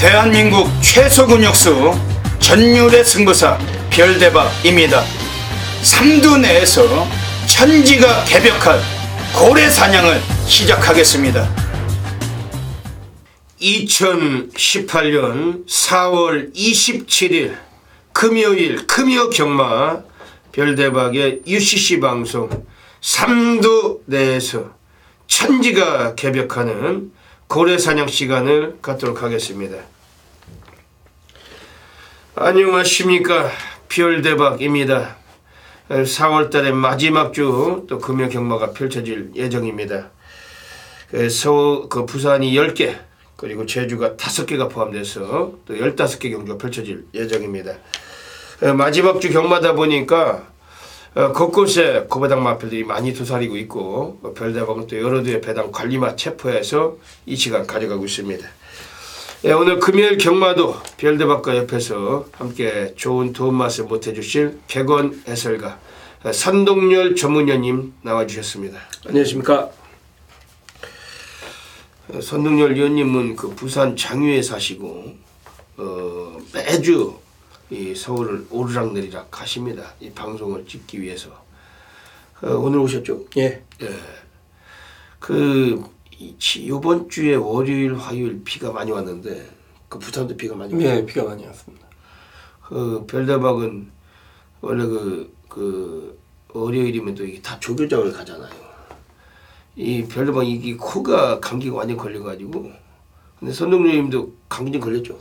대한민국 최소 근육수 전율의 승부사 별대박입니다. 삼두 내에서 천지가 개벽한 고래 사냥을 시작하겠습니다. 2018년 4월 27일 금요일 금요 경마 별대박의 UCC 방송 삼두 내에서 천지가 개벽하는 고래 사냥 시간을 갖도록 하겠습니다. 안녕하십니까, 별대박입니다. 4월달의 마지막 주 또 금요 경마가 펼쳐질 예정입니다. 부산이 10개 그리고 제주가 5개가 포함돼서 또 15개 경주가 펼쳐질 예정입니다. 마지막 주 경마다 보니까 곳곳에 고배당 마필들이 많이 도사리고 있고 별대박은 또 여러 대의 배당 관리마 체포해서 이 시간 가져가고 있습니다. 오늘 금요일 경마도 별대박과 옆에서 함께 좋은 도움 말씀 못해주실 객원 해설가 선동열 전문위원님 나와주셨습니다. 안녕하십니까. 선동열 위원님은 그 부산 장유에 사시고 매주 이 서울을 오르락내리락 하십니다. 이 방송을 찍기 위해서. 오늘 오셨죠? 예. 이번 주에 월요일, 화요일 비가 많이 왔는데 그 부산도 비가 많이 왔어요. 예, 비가 많이 왔습니다. 별대박은 원래 월요일이면 또 이게 다 조교장을 가잖아요. 이 별대박 이 코가 감기가 완전 걸려가지고. 근데 선동님도 감기 좀 걸렸죠?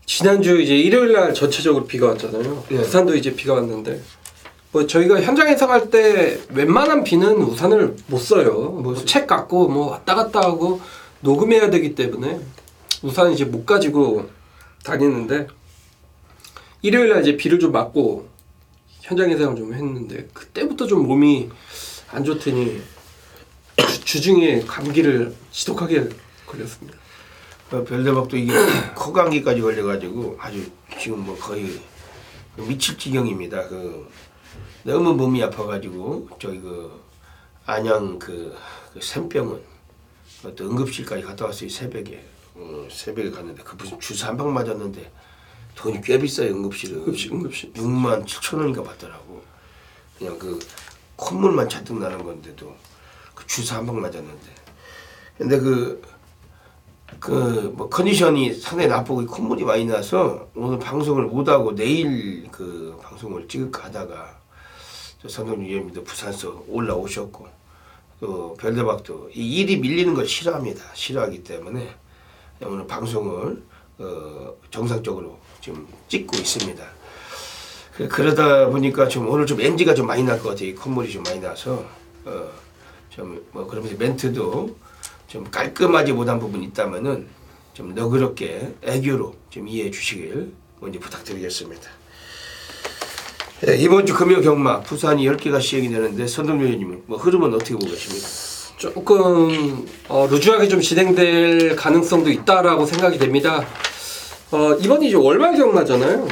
지난주 이제 일요일 날 전체적으로 비가 왔잖아요. 예. 부산도 이제 비가 왔는데 뭐 저희가 현장 해석할 때 웬만한 비는 우산을 못 써요. 뭐 책 갖고 뭐 왔다 갔다 하고 녹음해야 되기 때문에 우산 이제 못 가지고 다니는데 일요일 날 이제 비를 좀 맞고 현장 해석을 좀 했는데 그때부터 좀 몸이 안 좋더니 주중에 감기를 지독하게 걸렸습니다. 별대박도 이게 코감기까지 걸려가지고 아주 지금 뭐 거의 미칠 지경입니다. 너무 몸이 아파가지고 저기 안양 샘병원 또 응급실까지 갔다 왔어요. 새벽에 갔는데 무슨 주사 한 방 맞았는데 돈이 꽤 비싸요. 응급실 6만 7천 원인가 받더라고. 그냥 콧물만 잔뜩 나는 건데도 주사 한 방 맞았는데. 근데 컨디션이 상당히 나쁘고 콧물이 많이 나서 오늘 방송을 못하고 내일 방송을 찍을까 하다가 선동열 위원님도 부산서 올라오셨고 또 별대박도 이 일이 밀리는 걸 싫어하기 때문에 오늘 방송을 정상적으로 지금 찍고 있습니다. 그러다 보니까 오늘 좀 NG가 좀 많이 날 것 같아요. 콧물이 좀 많이 나서 그러면서 멘트도 좀 깔끔하지 못한 부분이 있다면은 좀 너그럽게 애교로 좀 이해해 주시길 먼저 부탁드리겠습니다. 이번 주 금요 경마 부산이 10개가 시행이 되는데 선동열 위원님은 흐름은 어떻게 보고 계십니까? 조금 루즈하게 좀 진행될 가능성도 있다라고 생각이 됩니다. 이번이 이제 월말 경마잖아요.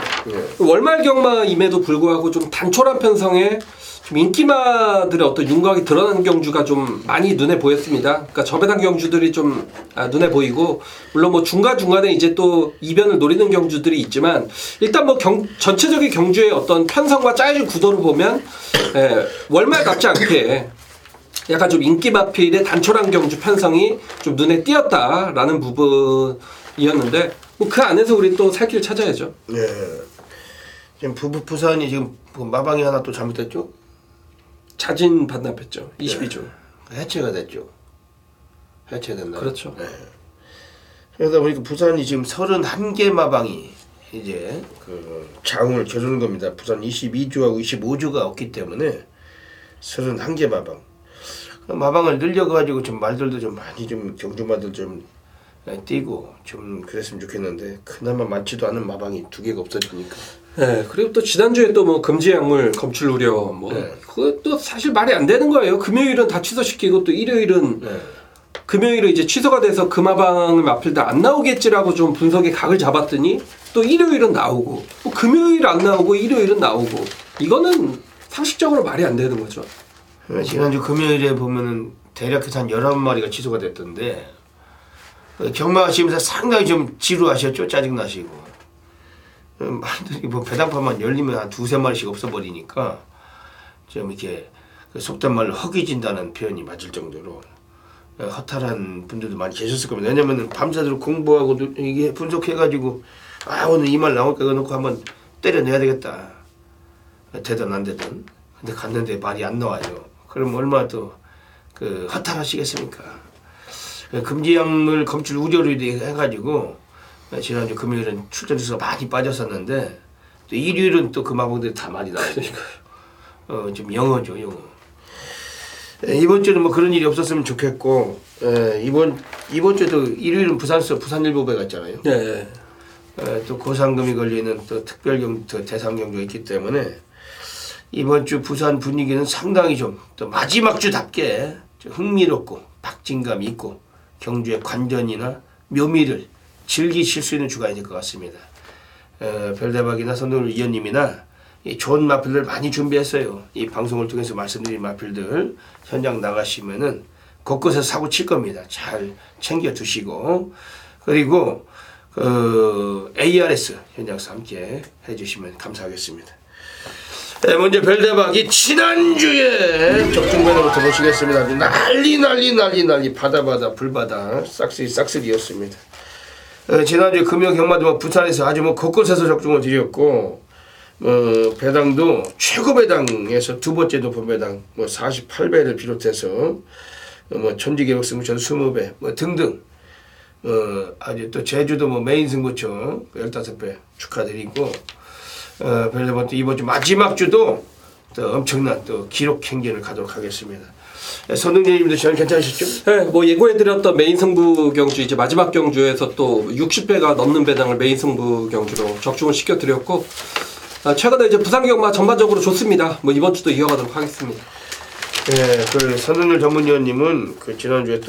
월말 경마임에도 불구하고 좀 단촐한 편성에 좀 인기마들의 어떤 윤곽이 드러나는 경주가 좀 많이 눈에 보였습니다. 그러니까 저배당 경주들이 좀 눈에 보이고, 물론 뭐 중간중간에 이제 또 이변을 노리는 경주들이 있지만, 일단 뭐 전체적인 경주의 어떤 편성과 짜여진 구도를 보면, 월말답지 않게 약간 좀 인기마필의 단촐한 경주 편성이 좀 눈에 띄었다라는 부분이었는데, 뭐 그 안에서 우리 또 살 길을 찾아야죠. 네. 지금 부산이 지금 마방이 하나 또 잘못됐죠? 자진 반납했죠. 22조. 네. 해체가 됐죠. 해체됐나요? 그렇죠. 네. 그러다 보니까 부산이 지금 31개 마방이 이제 자웅을 겨루는 겁니다. 부산 22조하고 25조가 없기 때문에 31개 마방. 마방을 늘려가지고 좀 말들도 좀 많이 좀 경주마들 좀 뛰고 좀 그랬으면 좋겠는데 그나마 많지도 않은 마방이 2개가 없어지니까. 네, 그리고 또 지난주에 또 뭐 금지 약물 검출 우려 그것도 사실 말이 안 되는 거예요. 금요일은 다 취소시키고 또 일요일은 금요일은 이제 취소가 돼서 금화방을 마필다 안 나오겠지라고 좀 분석의 각을 잡았더니 또 일요일은 나오고 또 금요일 안 나오고 일요일은 나오고 이거는 상식적으로 말이 안 되는 거죠. 지난주 금요일에 보면은 대략 한 11마리가 취소가 됐던데 경마하시면서 상당히 좀 지루하셨죠. 짜증나시고. 뭐 배당판만 열리면 한 두세 마리씩 없어버리니까 좀 이렇게 속된 말로 허기진다는 표현이 맞을 정도로 허탈한 분들도 많이 계셨을 겁니다. 왜냐면은 밤새도록 공부하고 이게 분석해가지고 오늘 이 말 나올까 그러놓고 한번 때려내야 되겠다. 되든 안 되든. 근데 갔는데 말이 안 나와요. 그럼 얼마나 또 허탈하시겠습니까? 금지약물 검출 우려로 해가지고 지난주 금요일은 출전 수가 많이 빠졌었는데 또 일요일은 또 그 마법들이 다 많이 나오고 좀 영어죠, 영어. 이번 주는 뭐 그런 일이 없었으면 좋겠고 이번 주에도 일요일은 부산일보배 갔잖아요. 네. 또 고상금이 걸리는 또 대상 경주가 있기 때문에 이번 주 부산 분위기는 상당히 좀 또 마지막 주답게 좀 흥미롭고 박진감 있고 경주의 관전이나 묘미를 즐기실 수 있는 주가 될 것 같습니다. 별대박이나 선동열 위원님이나 좋은 마필들 많이 준비했어요. 이 방송을 통해서 말씀드린 마필들 현장 나가시면은 곳곳에서 사고 칠 겁니다. 잘 챙겨 두시고 그리고 ARS 현장에서 함께 해주시면 감사하겠습니다. 먼저 별대박이 지난주에 적중배너부터 모시겠습니다. 난리 바다 불바다 싹쓸이였습니다. 지난주에 금요 경마도 부산에서 아주 곳곳에서 적중을 드렸고 배당도 최고 배당에서 두 번째 높은 배당 48배를 비롯해서 천지개국 승부처 20배 등등 아주 또 제주도 메인 승부처 15배 축하드리고 별대박 또 이번 주 마지막 주도 또 엄청난 또 기록 행진을 가도록 하겠습니다. 선동재님도 저는 괜찮으시죠? 네, 예고해드렸던 메인 승부 경주 이제 마지막 경주에서 또 60배가 넘는 배당을 메인 승부 경주로 적중을 시켜드렸고 최근에 이제 부산 경마 전반적으로 좋습니다. 이번 주도 이어가도록 하겠습니다. 네, 선동열 전문위원님은 지난주에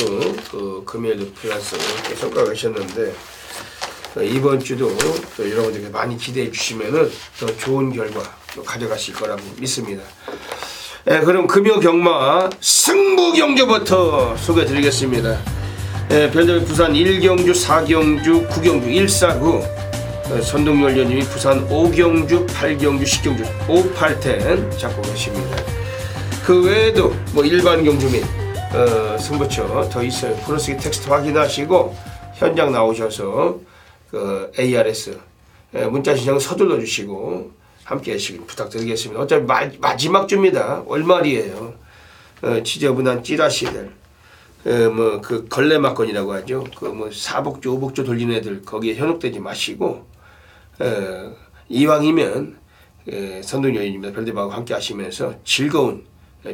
또 금요일 플러스 성과가 계셨는데 이번 주도 또 여러분들께 많이 기대해 주시면은 더 좋은 결과 가져가실 거라고 믿습니다. 그럼 금요 경마 승부 경주부터 소개해 드리겠습니다. 별대박 부산 1경주, 4경주, 9경주, 149 선동열 위원님이 부산 5경주, 8경주, 10경주 5,8텐 잡고 계십니다. 그 외에도 일반 경주 및 승부처 더 있어요. 프로스기 텍스트 확인하시고 현장 나오셔서 ARS 문자 신청 서둘러 주시고 함께 하시길 부탁드리겠습니다. 어차피 마지막 주입니다. 월말이에요. 지저분한 찌라시들 걸레막건이라고 하죠. 사복주 오복주 돌리는 애들 거기에 현혹되지 마시고 이왕이면 선동여인입니다. 별대박과 함께 하시면서 즐거운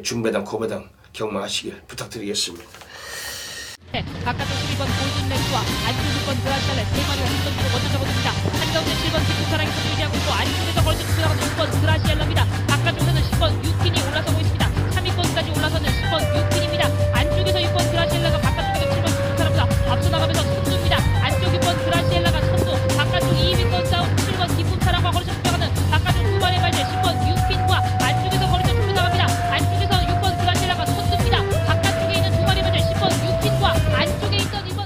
중배당 고배당 경마하시길 부탁드리겠습니다. 바깥쪽 12번 골든렉스와 안쪽 6번 그라샬렛 3마리가 뒷선수로 먼저 접어듭니다. 한가운데 7번 기프사랑이 준비하고 있고 안쪽에서 걸쳐 들어가는 6번 그라시엘라입니다. 바깥쪽에서는 10번 유킨이 올라서고 있습니다. 3위권까지 올라서는 10번 유킨입니다. 안쪽에서 6번 그라시엘라가 바깥쪽에서 7번 기프사랑보다 앞서 나가면서 선두입니다. 안쪽 6번 그라시엘라가 선두 바깥쪽 2위권 싸움 7번 기프사랑과 걸쳐 들어가는 바깥쪽 두 마리의 발제 10번 유킨과 안쪽에서 걸쳐 들고 나갑니다. 안쪽에서 6번 그라시엘라가 선두입니다. 바깥쪽에 있는 두 마리의 발제 10번 유킨과 안쪽에 있던 2번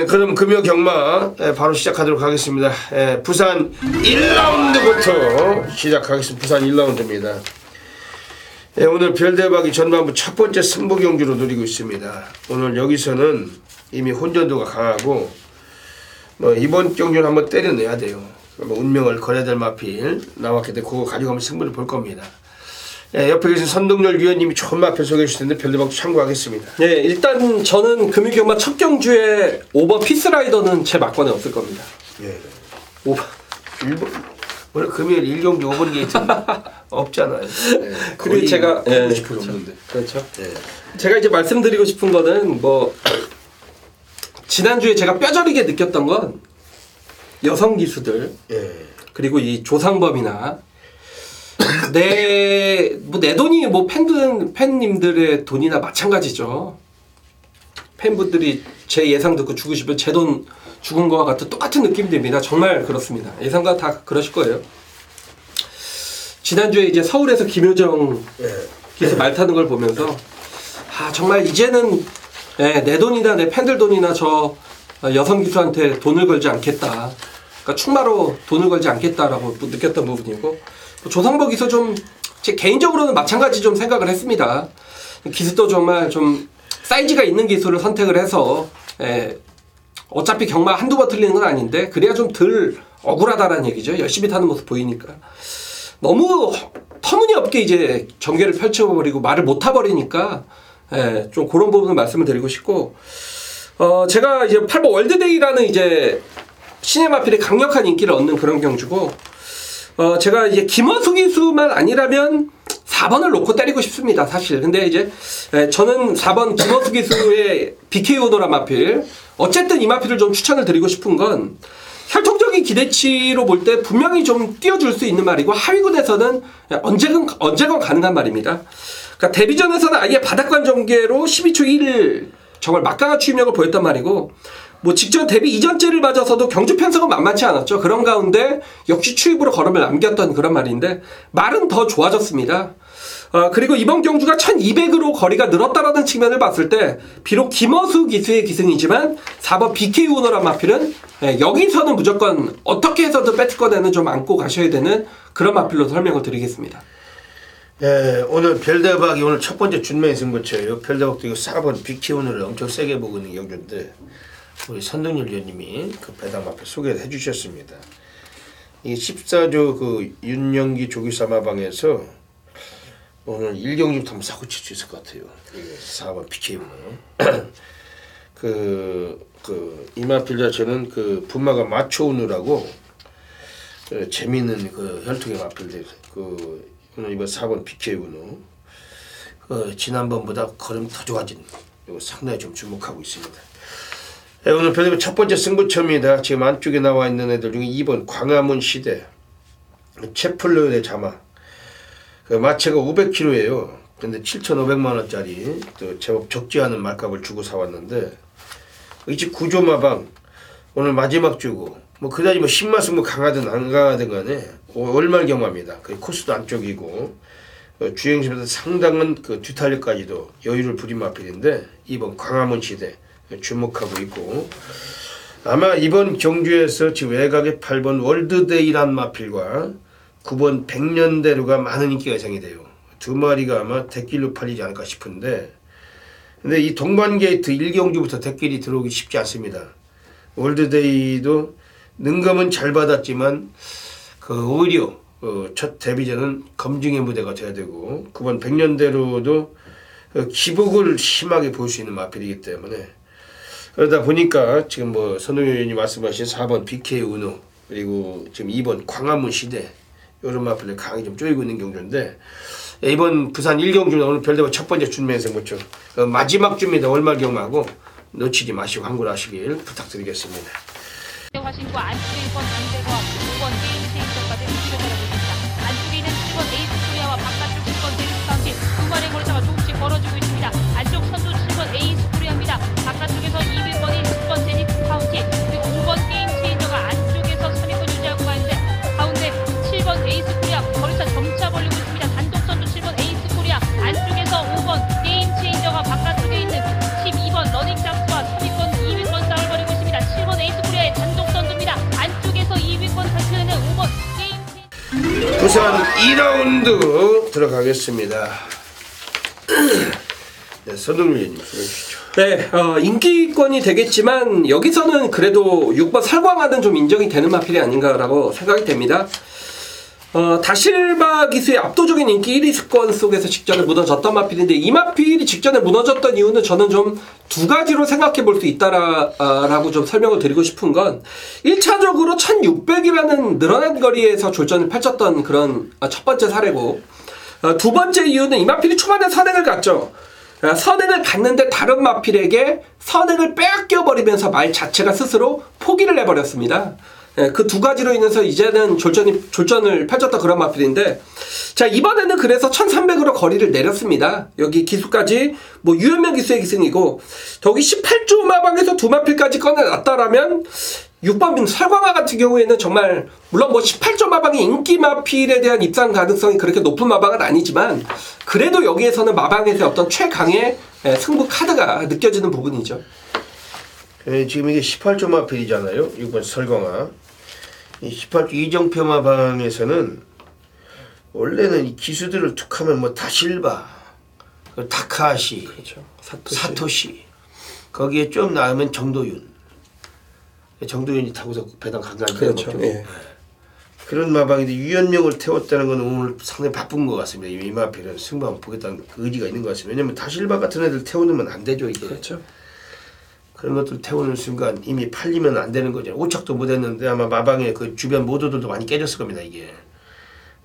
그럼 금요 경마 바로 시작하도록 하겠습니다. 부산 1라운드부터 시작하겠습니다. 부산 1라운드입니다. 오늘 별대박이 전반부 첫 번째 승부 경주로 누리고 있습니다. 오늘 여기서는 이미 혼전도가 강하고 이번 경주는 한번 때려내야 돼요. 운명을 걸어야 될 마필 나왔기 때문에 그거 가지고 한번 승부를 볼 겁니다. 옆에 계신 선동열 위원님이 좋은 마필 소개해 주실 텐데 별대박도 참고하겠습니다. 네, 일단 저는 금요경마 첫 경주에 5번 피스라이더는 제 막관에 없을 겁니다. 예. 5번. 원래 금요일 1경주 5번 게이트는 없잖아요. 그리고 제가 90% 없는데. 그렇죠. 제가 이제 말씀드리고 싶은 거는 지난주에 제가 뼈저리게 느꼈던 건 여성 기수들 그리고 이 조상범이나 내 돈이 팬님들의 돈이나 마찬가지죠. 팬분들이 제 예상 듣고 죽으시면 제 돈 죽은 거와 같은 똑같은 느낌이 듭니다. 정말 그렇습니다. 예상과 다 그러실 거예요. 지난주에 이제 서울에서 김효정 기수 말 타는 걸 보면서 정말 이제는 내 돈이나 내 팬들 돈이나 저 여성 기수한테 돈을 걸지 않겠다. 그러니까 충마로 돈을 걸지 않겠다라고 느꼈던 부분이고, 조상보 기수 좀 제 개인적으로는 마찬가지 좀 생각을 했습니다. 기수도 정말 좀 사이즈가 있는 기수를 선택을 해서 어차피 경마 한두 번 틀리는 건 아닌데 그래야 좀 덜 억울하다라는 얘기죠. 열심히 타는 모습 보이니까. 너무 터무니없게 이제 전개를 펼쳐버리고 말을 못 타버리니까 좀 그런 부분을 말씀을 드리고 싶고, 제가 이제 8번 월드데이라는 이제 시네마필의 강력한 인기를 얻는 그런 경주고, 제가 이제 김어수 기수만 아니라면 4번을 놓고 때리고 싶습니다, 사실. 근데 이제 저는 4번 김어수 기수의 BK 오너라 마필, 어쨌든 이 마필을 좀 추천을 드리고 싶은 건 혈통적인 기대치로 볼 때 분명히 좀 띄워줄 수 있는 말이고, 하위군에서는 언제건 가능한 말입니다. 그러니까 데뷔전에서는 아예 바닥관 전개로 12초 1 정말 막강한 추임력을 보였단 말이고, 뭐 직전 데뷔 이전째를 맞아서도 경주 편성은 만만치 않았죠. 그런 가운데 역시 추입으로 걸음을 남겼던 그런 말인데, 말은 더 좋아졌습니다. 그리고 이번 경주가 1200으로 거리가 늘었다라는 측면을 봤을 때 비록 김어수 기수의 기승이지만 4번 BK 오너란 마필은 여기서는 무조건 어떻게 해서든 배트권에는 좀 안고 가셔야 되는 그런 마필로 설명을 드리겠습니다. 네, 오늘 별대박이 오늘 첫 번째 준매 승부처예요. 별대박도 이거 4번 BK 오너를 엄청 세게 보고 있는 경주인데, 우리 선동열 위원님이 그 배당 앞에 소개를 해주셨습니다. 이 14조 그 윤영기 조기사마방에서 오늘 1경주부터 한번 사고 칠 수 있을 것 같아요. 4번 BK 오너. 이마필 자체는 그 분마가 마초우느라고 재미있는 그 혈통의 마필들. 오늘 이번 4번 BK 오너. 지난번보다 걸음 더 좋아진. 이거 상당히 좀 주목하고 있습니다. 네, 오늘 별대박 첫 번째 승부처입니다. 지금 안쪽에 나와 있는 애들 중에 2번 광화문 시대 채플러의 자마, 그 마체가 500kg예요. 근데 7,500만원짜리 또 제법 적지 않은 말값을 주고 사왔는데, 이 집 구조마방 오늘 마지막 주고, 뭐 그다지 뭐 신마승부 강하든 안 강하든 간에 월말 경마입니다. 그 코스도 안쪽이고 주행심에서 상당한 그 뒤탈력까지도 여유를 부린 마필인데, 2번 광화문 시대 주목하고 있고, 아마 이번 경주에서 지금 외곽의 8번 월드데이란 마필과 9번 백년대로가 많은 인기가 예상이 돼요. 두 마리가 아마 대길로 팔리지 않을까 싶은데, 근데 이 동반 게이트 1경주부터 대길이 들어오기 쉽지 않습니다. 월드데이도 능검은 잘 받았지만 오히려 첫 데뷔전은 검증의 무대가 돼야 되고, 9번 백년대로도 기복을 심하게 볼 수 있는 마필이기 때문에, 그러다 보니까 지금 뭐 선동열 의원이 말씀하신 4번 BK 우노, 그리고 지금 2번 광화문 시대 이런 마필을 강하게 좀 쪼이고 있는 경주인데, 이번 부산 1경주는 오늘 별대박 첫 번째 준매 승부처 마지막 주입니다. 월말 경마하고 놓치지 마시고 항굴하시길 부탁드리겠습니다. 화신과 안쪽에 1번 안대과 5번 게임 체인저까지 움직여 가고 있습니다. 안쪽에 있는 7번 에이스 코리아와 바깥쪽 10번 데리스 카운티 두 마리 걸차가 조금씩 벌어지고 있습니다. 안쪽 선두 7번 에이스 코리아입니다. 바깥쪽에서 200번인 10번 데리스 카운티, 그리고 5번 게임 체인저가 안쪽에서 선입을 유지하고 가는데, 가운데 7번 에이스 코리아 거리차 점차 벌리고 있습니다. 단독 선두 7번 에이스 코리아, 안쪽에서 5번 게임 체인저가 바깥쪽에 있는 12번 러닝 장스와 선입권 200번 싸움을 벌이고 있습니다. 7번 에이스 코리아의 단독 선두입니다. 안쪽에서 200번 살펴내는 5번 게임 체인저. 부산 2라운드 들어가겠습니다. 네, 선동열 의원님 소개해 주시죠. 네, 인기권이 되겠지만 여기서는 그래도 6번 설광하는 좀 인정이 되는 마필이 아닌가라고 생각이 됩니다. 다실바 기수의 압도적인 인기 1위권 속에서 직전에 무너졌던 마필인데, 이 마필이 직전에 무너졌던 이유는 저는 좀 두 가지로 생각해 볼 수 있다라고 좀 설명을 드리고 싶은 건, 1차적으로 1600이라는 늘어난 거리에서 졸전을 펼쳤던 그런 첫 번째 사례고, 두 번째 이유는 이 마필이 초반에 선행을 갔죠. 선행을 갔는데 다른 마필에게 선행을 빼앗겨버리면서 말 자체가 스스로 포기를 해버렸습니다. 그 두 가지로 인해서 이제는 졸전을 펼쳤던 그런 마필인데, 자, 이번에는 그래서 1300으로 거리를 내렸습니다. 여기 기수까지 뭐 유현명 기수의 기승이고, 저기 18조 마방에서 두 마필까지 꺼내놨다라면 6번 설광화 같은 경우에는 정말, 물론 뭐 18조 마방이 인기 마필에 대한 입상 가능성이 그렇게 높은 마방은 아니지만, 그래도 여기에서는 마방에서 어떤 최강의 승부 카드가 느껴지는 부분이죠. 지금 이게 18조 마필이잖아요. 6번 설광화. 이 18조 이정표 마방에서는 원래는 이 기수들을 툭하면 뭐 다실바, 타카시, 그렇죠. 사토시. 거기에 좀 나으면 정도윤. 정도윤이 타고서 배당 강간되는 그렇죠. 거죠. 예. 그런 마방인데 유연명을 태웠다는 건 오늘 상당히 바쁜 것 같습니다. 이 마필은 승부 한번 보겠다는 그 의지가 있는 것 같습니다. 왜냐면 다실바 같은 애들 태우면 안 되죠 이게. 그렇죠. 그런 것들 태우는 순간 이미 팔리면 안 되는 거죠. 오착도 못 했는데 아마 마방의 그 주변 모두들도 많이 깨졌을 겁니다 이게.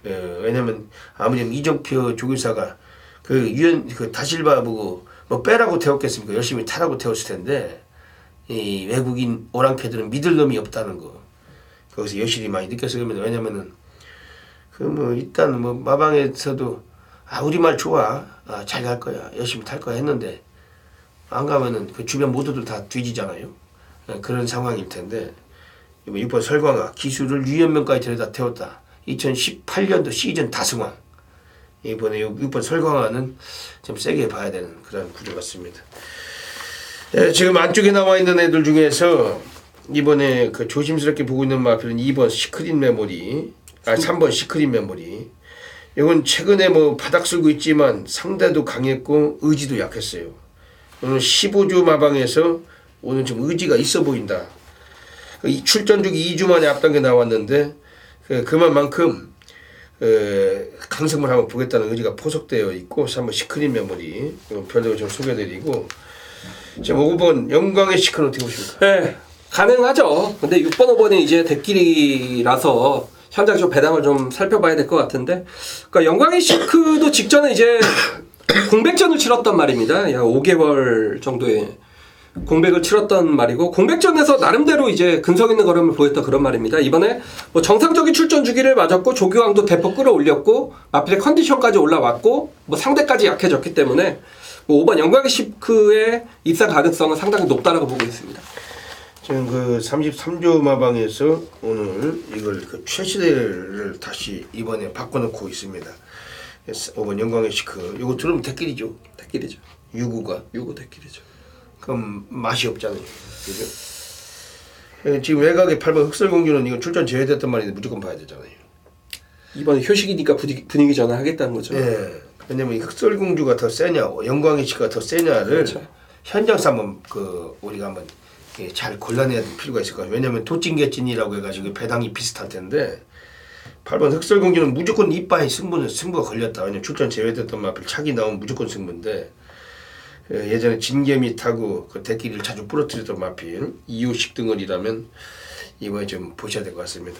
왜냐면 아무리 이정표 조교사가 그 다실바 보고 뭐 빼라고 태웠겠습니까? 열심히 타라고 태웠을 텐데 이 외국인 오랑캐들은 믿을 놈이 없다는 거 거기서 여실히 많이 느꼈을 겁니다. 왜냐면은 그 뭐 일단 뭐 마방에서도 우리 말 좋아, 잘 갈 거야, 열심히 탈 거야 했는데 안 가면은 그 주변 모두들 다 뒤지잖아요. 그런 상황일 텐데 이번 6번 설광화 기수를 유연명까지 데려다 태웠다. 2018년도 시즌 다승왕. 이번에 6번 설광화는 좀 세게 봐야 되는 그런 구조 같습니다. 지금 안쪽에 나와 있는 애들 중에서 이번에 그 조심스럽게 보고 있는 마필은 2번 시크릿 메모리, 3번 시크릿 메모리. 이건 최근에 뭐 바닥 쓸고 있지만 상대도 강했고 의지도 약했어요. 오늘 15주 마방에서 오늘 좀 의지가 있어 보인다. 이 출전 주기 2주 만에 앞당겨 나왔는데 그만큼 강성을 한번 보겠다는 의지가 포석되어 있고 3번 시크릿 메모리 별도로 좀 소개해드리고 지금 5번 영광의 시크는 어떻게 보십니까? 네, 가능하죠. 근데 6번, 5번이 이제 대끼리라서 현장 좀 배당을 좀 살펴봐야 될 것 같은데, 그러니까 영광의 시크도 직전에 이제 공백전을 치렀단 말입니다. 약 5개월 정도의 공백을 치렀던 말이고, 공백전에서 나름대로 이제 근성 있는 걸음을 보였다 그런 말입니다. 이번에 뭐 정상적인 출전 주기를 맞았고 조교왕도 대폭 끌어올렸고 마필의 컨디션까지 올라왔고 뭐 상대까지 약해졌기 때문에 뭐 5번 영광의 시크의 입상 가능성은 상당히 높다라고 보고 있습니다. 지금 그 33조 마방에서 오늘 이걸 그 최시대를 다시 이번에 바꿔놓고 있습니다. 5번 영광의 시크. 이거 들으면 대끼리죠. 대끼리죠. 유구가. 유구 대끼리죠. 그럼 맛이 없잖아요. 그죠? 지금 외곽에 8번 흑설공주는 이건 출전 제외됐단 말인데 무조건 봐야 되잖아요. 이번에 효식이니까 분위기 전환하겠다는 거죠. 네. 왜냐면 이 흑설공주가 더 세냐, 영광의 시크가 더 세냐를 그렇죠. 현장에서 한번 우리가 한번 잘 골라내야 될 필요가 있을 거예요. 왜냐면 도찐개찐이라고 해가지고 배당이 비슷할 텐데 8번 흑설공주는 무조건 이빠의 승부가 걸렸다. 왜냐면 출전 제외됐던 마필 차기 나오면 무조건 승부인데 예전에 진개미 타고 그 대끼리를 자주 부러뜨렸던 마필 이호식 등을이라면 이번에 좀 보셔야 될 것 같습니다.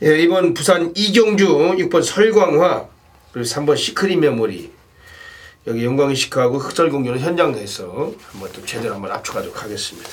이번 부산 이경주 6번 설광화 그리고 3번 시크릿 메모리 여기 영광의 시크하고 흑설공주는 현장 내에서 한번 또 제대로 한번 압축하도록 하겠습니다.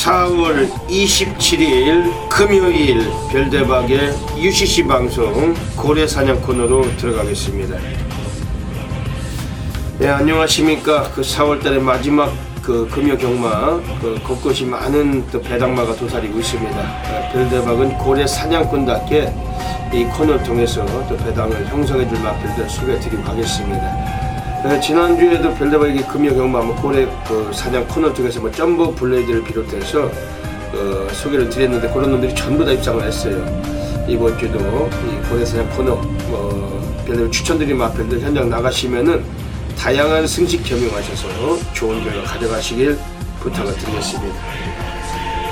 (4월 27일) 금요일 별대박의 UCC 방송 고래사냥 코너로 들어가겠습니다. 네, 안녕하십니까. 그 4월달의 마지막 그 금요 경마 곳곳이 많은 또 배당마가 도사리고 있습니다. 별대박은 고래사냥꾼답게 이 코너를 통해서 또 배당을 형성해줄 마필들 소개해드리고 가겠습니다. 지난주에도 별대박이 금요 경마 고래 사냥 코너 통해서 점보 블레이드를 비롯해서 소개를 드렸는데 그런 놈들이 전부 다 입상을 했어요. 이번 주도 이 고래 사냥 코너 별대박 추천드린 마필들 현장 나가시면은 다양한 승식 겸용하셔서 좋은 결과 가져가시길 부탁을 드리겠습니다.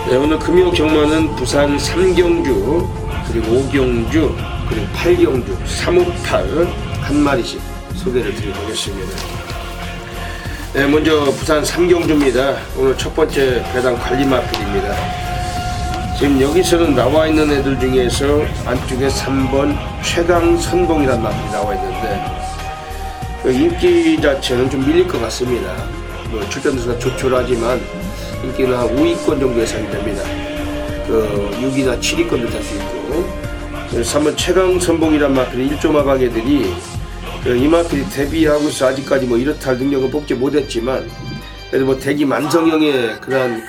네, 오늘 금요 경마는 부산 3경주 그리고 5경주 그리고 8경주 358 한 마리씩 소개를 드리겠습니다. 네, 먼저 부산 3경주입니다. 오늘 첫 번째 배당 관리 마필입니다. 지금 여기서는 나와 있는 애들 중에서 안쪽에 3번 최강 선봉이라는 마필이 나와 있는데 그 인기 자체는 좀 밀릴 것 같습니다. 출전수가 조촐하지만 인기는 한 5위권 정도 예상이 됩니다. 그 6위나 7위권도 탈 수 있고, 그래서 3번 최강 선봉이란 마필은 1조 마방애들이 이 마필이 데뷔하고서 아직까지 뭐 이렇다 할 능력은 뽑지 못했지만, 그래도 뭐 대기 만성형의 그러한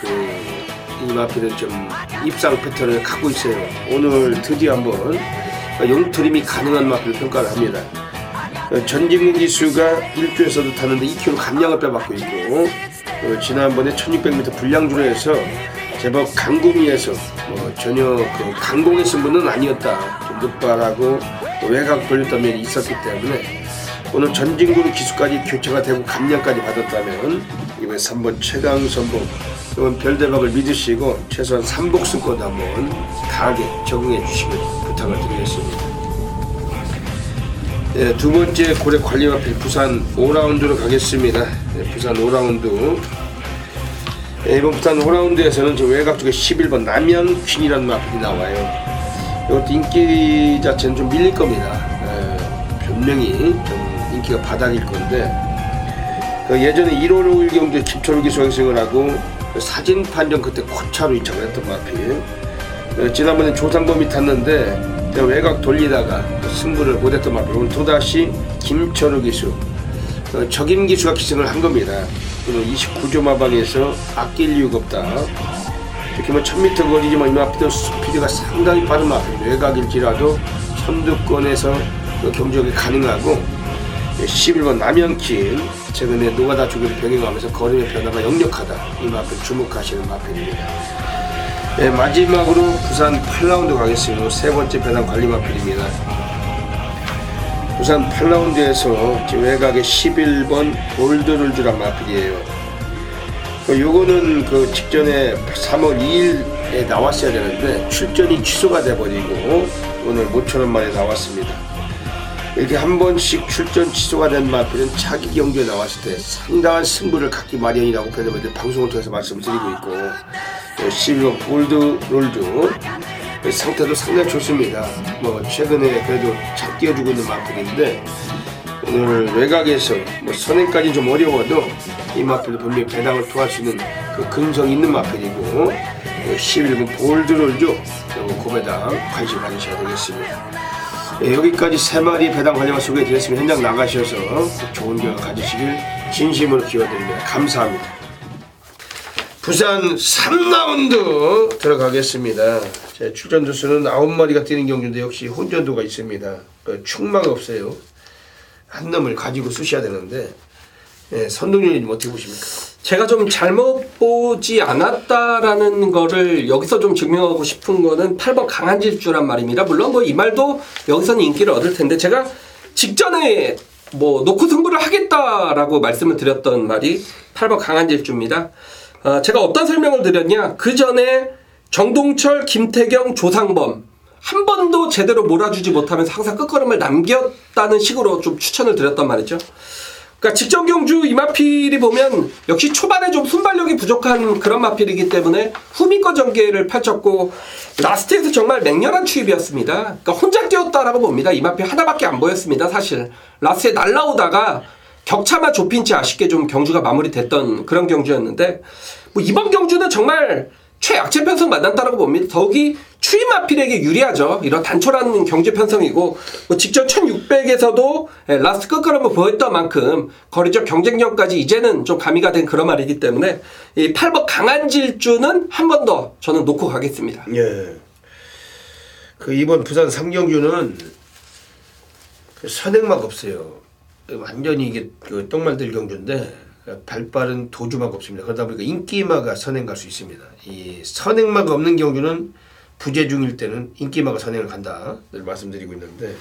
이 마필은 좀 입상 패턴을 갖고 있어요. 오늘 드디어 한번 용트림이 가능한 마필을 평가를 합니다. 전진국 기수가 1조에서도 탔는데 2kg 감량을 빼받고 있고, 지난번에 1600m 불량주로해서 제법 강공위에서 전혀 그 강공의 승부는 아니었다. 좀 늦발하고 외곽 돌렸던 면이 있었기 때문에 오늘 전진국 기수까지 교체가 되고 감량까지 받았다면 이번에 3번 최강 선봉, 이번 별대박을 믿으시고 최소한 3복승권 한번 강하게 적응해 주시길 부탁을 드리겠습니다. 네, 두 번째 고래 관리 마필 부산 5라운드로 가겠습니다. 네, 부산 5라운드. 네, 이번 부산 5라운드에서는 저 외곽 쪽에 11번 남양퀸이라는 마필이 나와요. 이것도 인기 자체는 좀 밀릴 겁니다. 분명히 좀 인기가 바닥일 건데, 예전에 1월 5일 경주에 김철우 기수가 승을 하고 사진 판정 그때 코차로 이착을 했던 마필. 지난번에 조상범이 탔는데 외곽 돌리다가 승부를 못했던 마필. 오늘 또다시 김철우 기수, 적임 기수가 기승을 한 겁니다. 오늘 29조 마방에서 아낄 이유가 없다. 특히 뭐 1000m 거리지만 이 마필도 스피드가 상당히 빠른 마필. 외곽일지라도 선두권에서 경주력이 가능하고, 11번 남양퀸 최근에 노가다 쪽을 병행하면서 걸음의 변화가 역력하다. 이 마필 주목하시는 마필입니다. 네, 마지막으로 부산 8라운드 가겠습니다. 세 번째 배당 관리 마필입니다. 부산 8라운드에서 지금 외곽에 11번 골드룰주란 마필이에요. 요거는 그 직전에 3월 2일에 나왔어야 되는데 출전이 취소가 돼버리고 오늘 모처럼 만에 나왔습니다. 이렇게 한 번씩 출전 취소가 된 마필은 차기 경주에 나왔을 때 상당한 승부를 갖기 마련이라고 팬들한테 방송을 통해서 말씀을 드리고 있고, 11번 골드롤드 상태도 상당히 좋습니다. 뭐 최근에 그래도 잘 뛰어주고 있는 마필인데, 오늘 외곽에서 뭐 선행까지 좀 어려워도 이 마필도 분명히 배당을 토할 수 있는 그 근성이 있는 마필이고, 11번 골드롤드 고배당 관심 가지셔야 되겠습니다. 네, 여기까지 3마리 배당 관련만 소개해드렸으면 현장 나가셔서 좋은 결과 가지시길 진심으로 기원드립니다. 감사합니다. 부산 3라운드 들어가겠습니다. 제 출전 두수는 9마리가 뛰는 경주인데 역시 혼전도가 있습니다. 충마가 없어요. 한 놈을 가지고 쓰셔야 되는데, 선동률이 좀 어떻게 보십니까? 제가 좀 잘못 보지 않았다라는 거를 여기서 좀 증명하고 싶은 거는 8번 강한질주란 말입니다. 물론 뭐 이 말도 여기서는 인기를 얻을 텐데, 제가 직전에 뭐 놓고 승부를 하겠다라고 말씀을 드렸던 말이 8번 강한질주입니다. 제가 어떤 설명을 드렸냐, 그 전에 정동철, 김태경, 조상범 한 번도 제대로 몰아주지 못하면서 항상 끝걸음을 남겼다는 식으로 좀 추천을 드렸단 말이죠. 그러니까 직전 경주 이 마필이 보면 역시 초반에 좀 순발력이 부족한 그런 마필이기 때문에 후미권 전개를 펼쳤고, 라스트에서 정말 맹렬한 추입이었습니다. 그러니까 혼자 뛰었다라고 봅니다. 이 마필 하나밖에 안 보였습니다. 사실 라스트에 날라오다가 격차만 좁힌 채 아쉽게 좀 경주가 마무리됐던 그런 경주였는데, 뭐 이번 경주는 정말 최약체 편성 만났다라고 봅니다. 더욱이 추임 마필에게 유리하죠. 이런 단촐한 경제 편성이고, 뭐 직전 1600에서도 라스트 끝걸음을 보였던 만큼 거리적 경쟁력까지 이제는 좀 가미가 된 그런 말이기 때문에 이 8번 강한 질주는 한 번 더 저는 놓고 가겠습니다. 예. 그 이번 부산 3경주는 그 선행막 없어요. 완전히 이게 그 똥만들 경주인데 발빠른 도주막 없습니다. 그러다 보니까 인기마가 선행 갈 수 있습니다. 이 선행마가 없는 경주는 부재 중일 때는 인기마가 선행을 간다 늘 말씀드리고 있는데,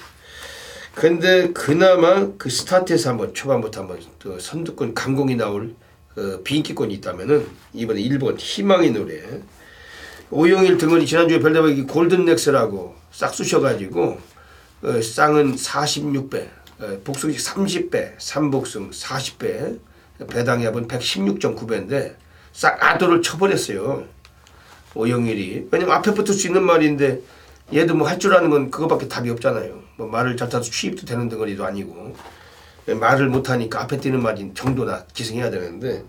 근데 그나마 그 스타트에서 한번 초반부터 한번 그 선두권 강공이 나올 그 비인기권이 있다면은 이번에 1번 희망의 노래, 오영일 등원이 지난주에 별대박이 골든넥스라고 싹 쑤셔가지고 쌍은 46배, 복승식 30배, 3복승 40배, 배당이 합은 116.9배인데 싹 아도를 쳐버렸어요. 오영일이. 왜냐면 앞에 붙을 수 있는 말인데 얘도 뭐 할 줄 아는 건 그거밖에 답이 없잖아요. 뭐 말을 잘 타서 취입도 되는 덩어리도 아니고, 말을 못하니까 앞에 뛰는 말인 정도나 기승해야 되는데,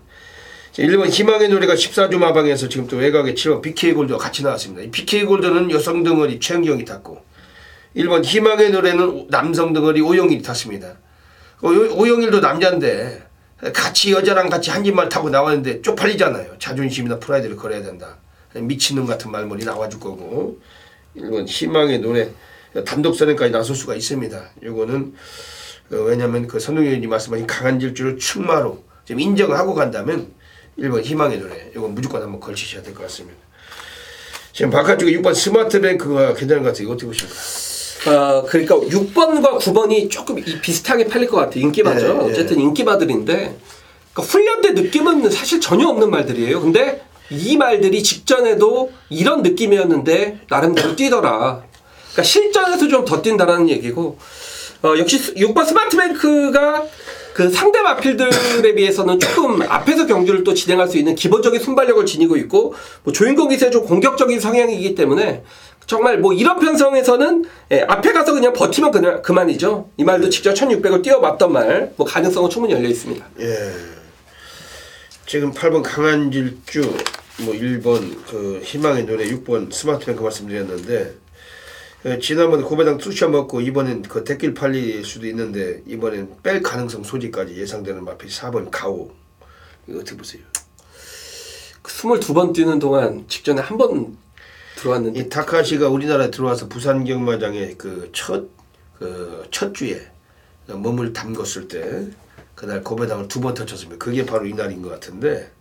1번 희망의 노래가 14주 마방에서 지금 또 외곽에 7번 BK 골드와 같이 나왔습니다. 이 BK 골드는 여성 덩어리 최은경이 탔고 1번 희망의 노래는 남성 덩어리 오영일이 탔습니다. 오영일도 남자인데 같이 여자랑 같이 한 집만 타고 나왔는데 쪽팔리잖아요. 자존심이나 프라이드를 걸어야 된다. 미친놈 같은 말머리 나와줄 거고 1번 희망의 노래 단독 선행까지 나설 수가 있습니다. 요거는 왜냐면 그 선동위원님 말씀하신 강한 질주를 충마로 좀 인정을 하고 간다면 1번 희망의 노래 이건 무조건 한번 걸치셔야 될 것 같습니다. 지금 바깥쪽에 6번 스마트뱅크가 괜찮은 것 같아요. 어떻게 보십니까? 그러니까 6번과 9번이 조금 비슷하게 팔릴 것 같아요. 인기마죠. 네, 어쨌든 인기마들인데 그러니까 훈련대 느낌은 사실 전혀 없는 말들이에요. 근데 이 말들이 직전에도 이런 느낌이었는데 나름대로 뛰더라. 그러니까 실전에서 좀 더 뛴다라는 얘기고 역시 6번 스마트뱅크가 그 상대 마필들에 비해서는 조금 앞에서 경주를 또 진행할 수 있는 기본적인 순발력을 지니고 있고 뭐 조인공 기세의 좀 공격적인 성향이기 때문에 정말 뭐 이런 편성에서는 앞에 가서 그냥 버티면 그만이죠. 이 말도 직접 1600을 뛰어봤던 말 뭐 가능성은 충분히 열려 있습니다. 예. 지금 8번 강한 질주 뭐 1번 그 희망의 노래 6번 스마트뱅크 말씀드렸는데 지난번에 고배당 투샷 먹고 이번엔 그 대길 팔릴 수도 있는데 이번엔 뺄 가능성 소지까지 예상되는 마필 4번 가오 이거 어떻게 보세요? 22번 뛰는 동안 직전에 한 번 들어왔는데 이 타카시가 우리나라에 들어와서 부산 경마장에 첫 주에 몸을 담궜을 때 그날 고배당을 2번 터쳤습니다. 그게 바로 이날인 것 같은데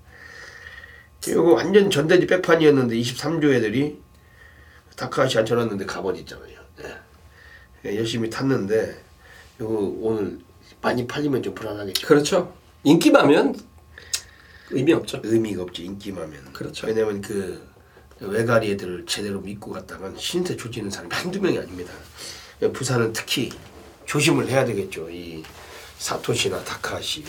이거 완전 전대지 백판이었는데 23조 애들이 타카시 앉혀놨는데 가버리 있잖아요. 네. 열심히 탔는데 이거 오늘 많이 팔리면 좀 불안하겠죠. 그렇죠. 인기마면 의미 없죠. 의미가 없지 인기마면. 그렇죠. 왜냐면 그 외가리 애들을 제대로 믿고 갔다간 신세 조지는 사람이 한두 명이 아닙니다. 부산은 특히 조심을 해야 되겠죠. 이 사토시나 타카시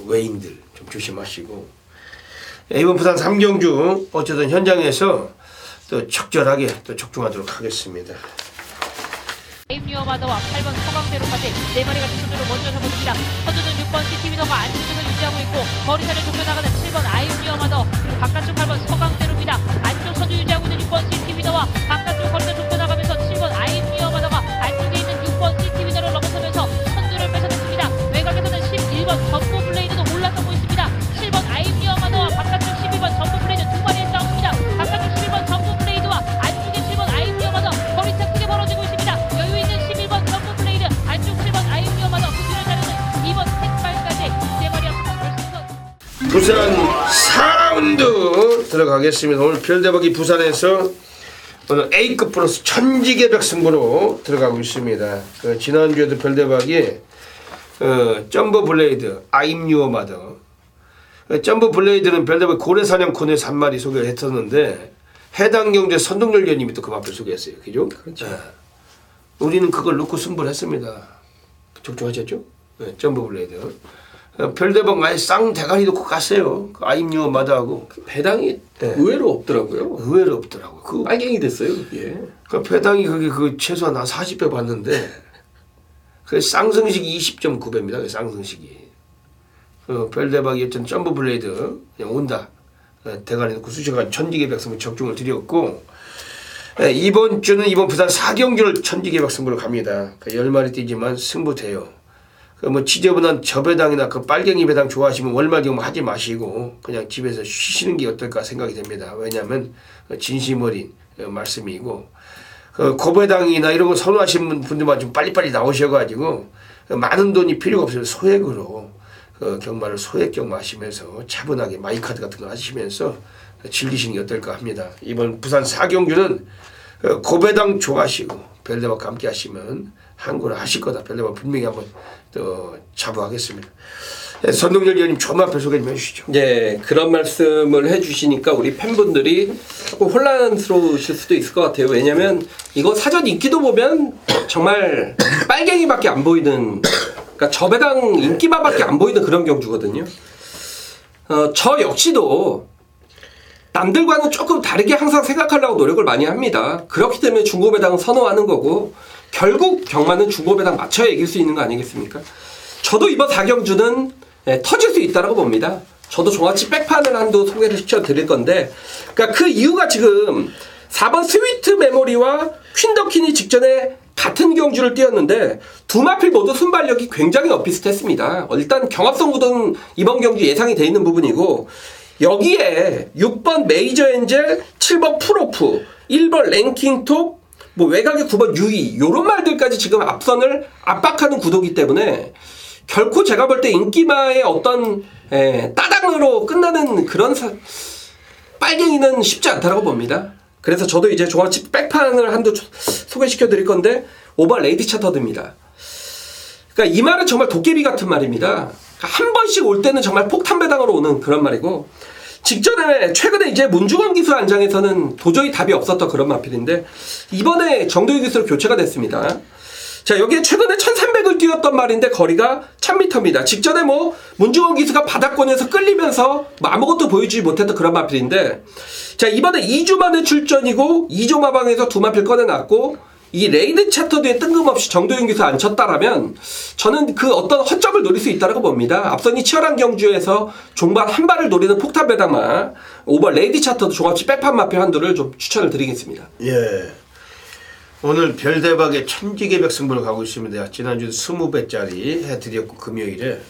외인들 좀 조심하시고 이번 부산 3경주 어쨌든 현장에서 또 적절하게 또 적중하도록 하겠습니다. 에임리어마더와 8번 서강대로까지 4마리가 뒷선두로 먼저 잡아줍니다. 선두는 6번 시티미너가 안쪽에서 유지하고 있고 거리차를 좁혀나가는 7번 아임리어마더 그리고 바깥쪽 8번 서강대로입니다. 안쪽 선두 유지하고 있는 6번 시티미너와 바깥쪽 거리차 좁혀나가면서 7번 아임리어마더가 안쪽에 있는 6번 시티미너를 넘어서면서 선두를 뺏어냈습니다. 외곽에서는 11번 점프 블레이드도 올라서고 있습니다. 7번 아임리어마더와 바깥쪽 12번 점프 블레이드 두 마리의 싸움입니다. 바깥쪽 11번 점프 블레이드와 안쪽에 7번 아임리어마더 거리차 크게 벌어지고 있습니다. 여유 있는 11번 점프 블레이드 안쪽 7번 아임리어마더 그 뒤를 자르는 2번 색깔까지 4마리 앞서 결승선 부산 4라운드 들어가겠습니다. 오늘 별대박이 부산에서 오늘 A급 플러스 천지개벽 승부로 들어가고 있습니다. 지난주에도 별대박이 점프 블레이드 아임유어마더 점프 블레이드는 별대박 고래사냥 코너에 3마리 소개를 했었는데 해당 경주에 선동열 위원님이 또 그 마필 소개했어요. 그죠? 그렇죠. 우리는 그걸 놓고 승부를 했습니다. 적중하셨죠? 네, 점프 블레이드. 별대박 아예 쌍 대가리 놓고 갔어요. 그 아임유어 마다하고 배당이 네. 의외로 없더라고요. 의외로 없더라고. 그 빨갱이 됐어요, 그게. 배당이 그게 그 최소한 한 40배 봤는데 그 쌍승식이 20.9배입니다. 그 쌍승식이. 별대박이 어쩐 점프 블레이드 그냥 온다. 대가리 놓고 수시간 천지개벽 승부 적중을 드렸고 이번 주는 이번 부산 4경주를 천지개벽 승부로 갑니다. 10마리 뛰지만 승부 돼요. 뭐 지저분한 저배당이나 그 빨갱이 배당 좋아하시면 월말 경마 하지 마시고 그냥 집에서 쉬시는 게 어떨까 생각이 됩니다. 왜냐하면 진심 어린 말씀이고 고배당이나 이런 거 선호하시는 분들만 좀 빨리빨리 나오셔가지고 많은 돈이 필요가 없어요. 소액으로 경마를 소액 경마 하시면서 차분하게 마이카드 같은 거 하시면서 즐기시는 게 어떨까 합니다. 이번 부산 4경주는 고배당 좋아하시고 별대박과 함께 하시면 한국을 하실 거다. 별대박 분명히 한번 또 자부하겠습니다. 선동열 위원님 조마표 소개 좀 해주시죠. 네, 그런 말씀을 해주시니까 우리 팬분들이 조금 혼란스러우실 수도 있을 것 같아요. 왜냐면 이거 사전 인기도 보면 정말 빨갱이밖에 안 보이는, 그러니까 저배당 인기마밖에 안 보이는 그런 경주거든요. 저 역시도 남들과는 조금 다르게 항상 생각하려고 노력을 많이 합니다. 그렇기 때문에 중고배당은 선호하는 거고 결국 경마는 중고배당 맞춰야 이길 수 있는 거 아니겠습니까? 저도 이번 4경주는 터질 수 있다고 봅니다. 저도 종합치 백판을 한도 소개를 시켜드릴 건데, 그러니까 그 이유가 지금 4번 스위트 메모리와 퀸더킨이 직전에 같은 경주를 뛰었는데 두 마필 모두 순발력이 굉장히 엇비슷했습니다. 일단 경합성 구도는 이번 경주 예상이 돼 있는 부분이고, 여기에 6번 메이저 엔젤, 7번 풀오프, 1번 랭킹톱, 뭐 외곽의 9번 유이, 요런 말들까지 지금 앞선을 압박하는 구도기 때문에 결코 제가 볼 때 인기마의 어떤 따당으로 끝나는 그런 빨갱이는 쉽지 않다고 봅니다. 그래서 저도 이제 종합치 백판을 한도 소개시켜 드릴 건데 5번 레이디 차터드입니다. 그러니까 이 말은 정말 도깨비 같은 말입니다. 한 번씩 올 때는 정말 폭탄 배당으로 오는 그런 말이고, 최근에 이제 문중원 기수 안장에서는 도저히 답이 없었던 그런 마필인데 이번에 정도희 기수로 교체가 됐습니다. 자, 여기에 최근에 1300을 뛰었던 말인데 거리가 1000m입니다. 직전에 뭐 문중원 기수가 바닥권에서 끌리면서 뭐 아무것도 보여주지 못했던 그런 마필인데, 자, 이번에 2주 만에 출전이고 2조 마방에서 두 마필 꺼내놨고 이 레이드 차터드에 뜬금없이 정도윤 기수 안 쳤다라면 저는 그 어떤 허점을 노릴 수 있다고 봅니다. 앞선이 치열한 경주에서 종반 한 발을 노리는 폭탄 배당마 5번 레이드 차터드 종합치 백판 마필 한도를 좀 추천을 드리겠습니다. 예. 오늘 별대박의 천지개벽 승부를 가고 있습니다. 지난주 20배짜리 해드렸고 금요일에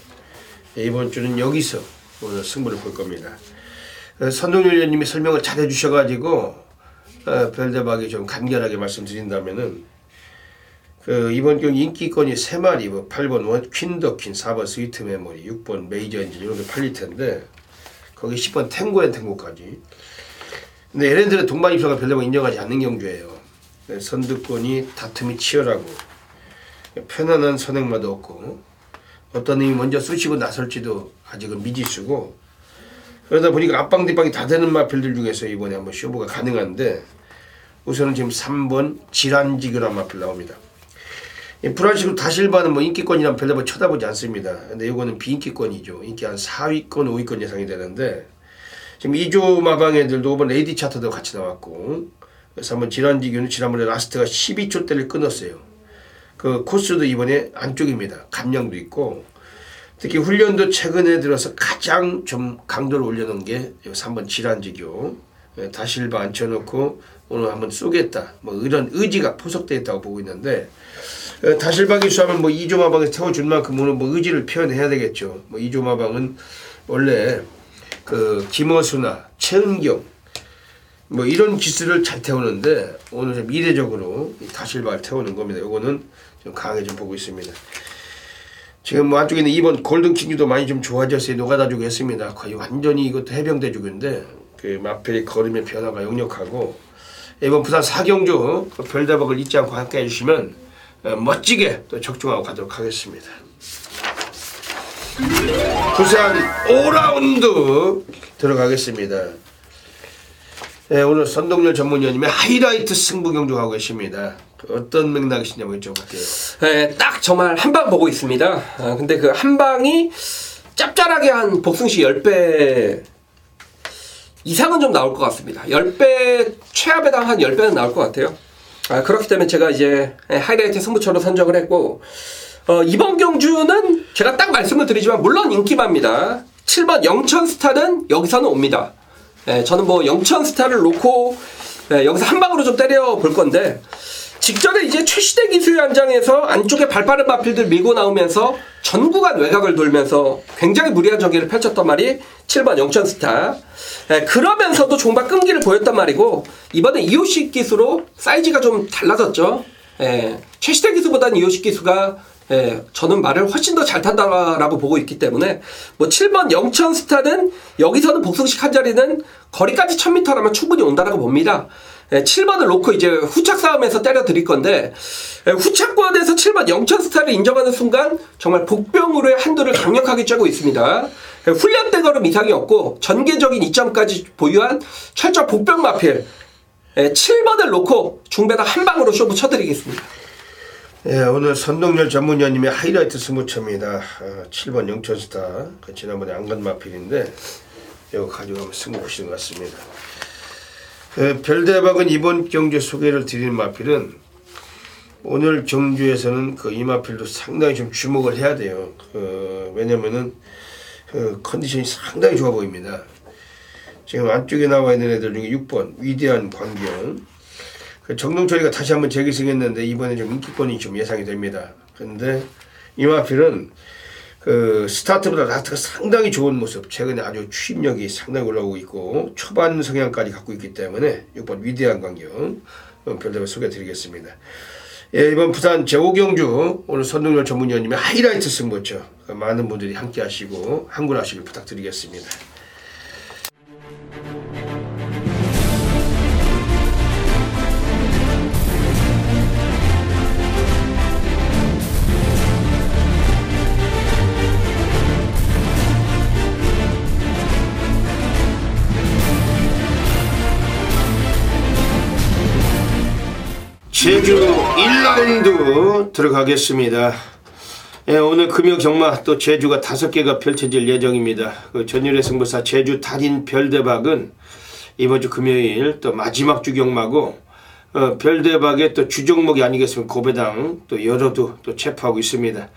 이번 주는 여기서 오늘 승부를 볼 겁니다. 선동열 의원님이 설명을 잘 해주셔가지고 별대박이 좀 간결하게 말씀드린다면은 이번 경기 인기권이 3마리, 8번 퀸더킨, 4번 스위트 메모리, 6번 메이저 엔진 이렇게 팔릴 텐데 거기 10번 탱고 앤 탱고까지. 근데 얘네들은 동반 입소가 별대박 인정하지 않는 경주예요. 선두권이 다툼이 치열하고 편안한 선행마도 없고 어떤 놈이 먼저 쑤시고 나설지도 아직은 미지수고, 그러다 보니까 앞방 뒷방이 다 되는 마필들 중에서 이번에 한번 쇼부가 가능한데 우선은 지금 3번 질환지그란 마필 나옵니다. 불안식으로 다실바는 뭐 인기권이란 별로 쳐다보지 않습니다. 근데 이거는 비인기권이죠. 인기 한 4위권 5위권 예상이 되는데 지금 2조 마방 애들도 5번 레이디 차터도 같이 나왔고, 그래서 한번 질환지교는 지난번에 라스트가 12초대를 끊었어요. 그 코스도 이번에 안쪽입니다. 감량도 있고, 특히 훈련도 최근에 들어서 가장 좀 강도를 올려놓은 게 3번 질환지교. 다실바 앉혀놓고 오늘 한번 쏘겠다, 뭐 이런 의지가 포석되어 있다고 보고 있는데, 다실바 기수하면 뭐 2조 마방에서 태워줄 만큼 오늘 뭐 의지를 표현해야 되겠죠. 뭐 2조 마방은 원래 그 김어수나 최은경 뭐 이런 기수를 잘 태우는데 오늘 좀 이례적으로 다실바를 태우는 겁니다. 요거는 좀 강하게 좀 보고 있습니다. 지금 뭐 안쪽에 있는 2번 골든킹도 많이 좀 좋아졌어요. 노가다주고 했습니다. 거의 완전히 이것도 해병대주인데 그 마필의 걸음의 변화가 역력하고, 이번 부산 4경주 별대박을 잊지 않고 함께 해주시면 멋지게 또 적중하고 가도록 하겠습니다. 부산 5라운드 들어가겠습니다. 네, 오늘 선동열 전문위원님의 하이라이트 승부 경주하고 계십니다. 어떤 맥락이시냐고 여쭤볼게요. 네, 딱 정말 한 방 보고 있습니다. 근데 그 한 방이 짭짤하게 한 복승시 10배 이상은 좀 나올 것 같습니다. 10배, 최하배당 한 10배는 나올 것 같아요. 그렇기 때문에 제가 이제 하이라이트 승부처로 선정을 했고, 이번 경주는 제가 딱 말씀을 드리지만 물론 인기마입니다. 7번 영천스타는 여기서는 옵니다. 저는 뭐 영천스타를 놓고 여기서 한 방으로 좀 때려 볼 건데, 직전에 이제 최시대 기수의 안장에서 안쪽에 발빠른 마필들 밀고 나오면서 전 구간 외곽을 돌면서 굉장히 무리한 전개를 펼쳤단 말이 7번 영천스타. 그러면서도 종박 끈기를 보였단 말이고, 이번에 이호식 기수로 사이즈가 좀 달라졌죠. 최시대 기수보다는 이호식 기수가 저는 말을 훨씬 더 잘 탄다라고 보고 있기 때문에 뭐 7번 영천스타는 여기서는 복승식 한 자리는 거리까지 1000m라면 충분히 온다라고 봅니다. 7번을 놓고 이제 후착 싸움에서 때려 드릴 건데, 후착권에서 7번 영천스타를 인정하는 순간 정말 복병으로의 한도를 강력하게 쬐고 있습니다. 훈련대 걸음 이상이 없고 전개적인 이점까지 보유한 철저 복병 마필 7번을 놓고 중배당 한 방으로 쇼부 쳐드리겠습니다. 예, 오늘 선동열 전문위원님의 하이라이트 승부처입니다. 7번 영천스타, 지난번에 안간 마필인데 이거 가져가면 승부 보시는 것 같습니다. 별대박은 이번 경주 소개를 드리는 마필은 오늘 경주에서는 이 마필도 상당히 좀 주목을 해야 돼요. 왜냐면은 컨디션이 상당히 좋아 보입니다. 지금 안쪽에 나와 있는 애들 중에 6번 위대한 광경. 정동철이가 다시 한번 재기승했는데 이번에 좀 인기권이 좀 예상이 됩니다. 근데 이마필은 그 스타트보다 라스트가 상당히 좋은 모습, 최근에 아주 추진력이 상당히 올라오고 있고 초반 성향까지 갖고 있기 때문에 6번 위대한 광경 별도로 소개해드리겠습니다. 예, 이번 부산 제5경주 오늘 선동열 전문위원님의 하이라이트 승부죠. 많은 분들이 함께 하시고 항굴하시길 부탁드리겠습니다. 제주 1라운드 들어가겠습니다. 예, 오늘 금요 경마 또 제주가 5개가 펼쳐질 예정입니다. 그 전율의 승부사 제주 달인 별대박은 이번 주 금요일 또 마지막 주 경마고 별대박의 또 주종목이 아니겠습니까? 고배당 또 여러도 또 체포하고 있습니다.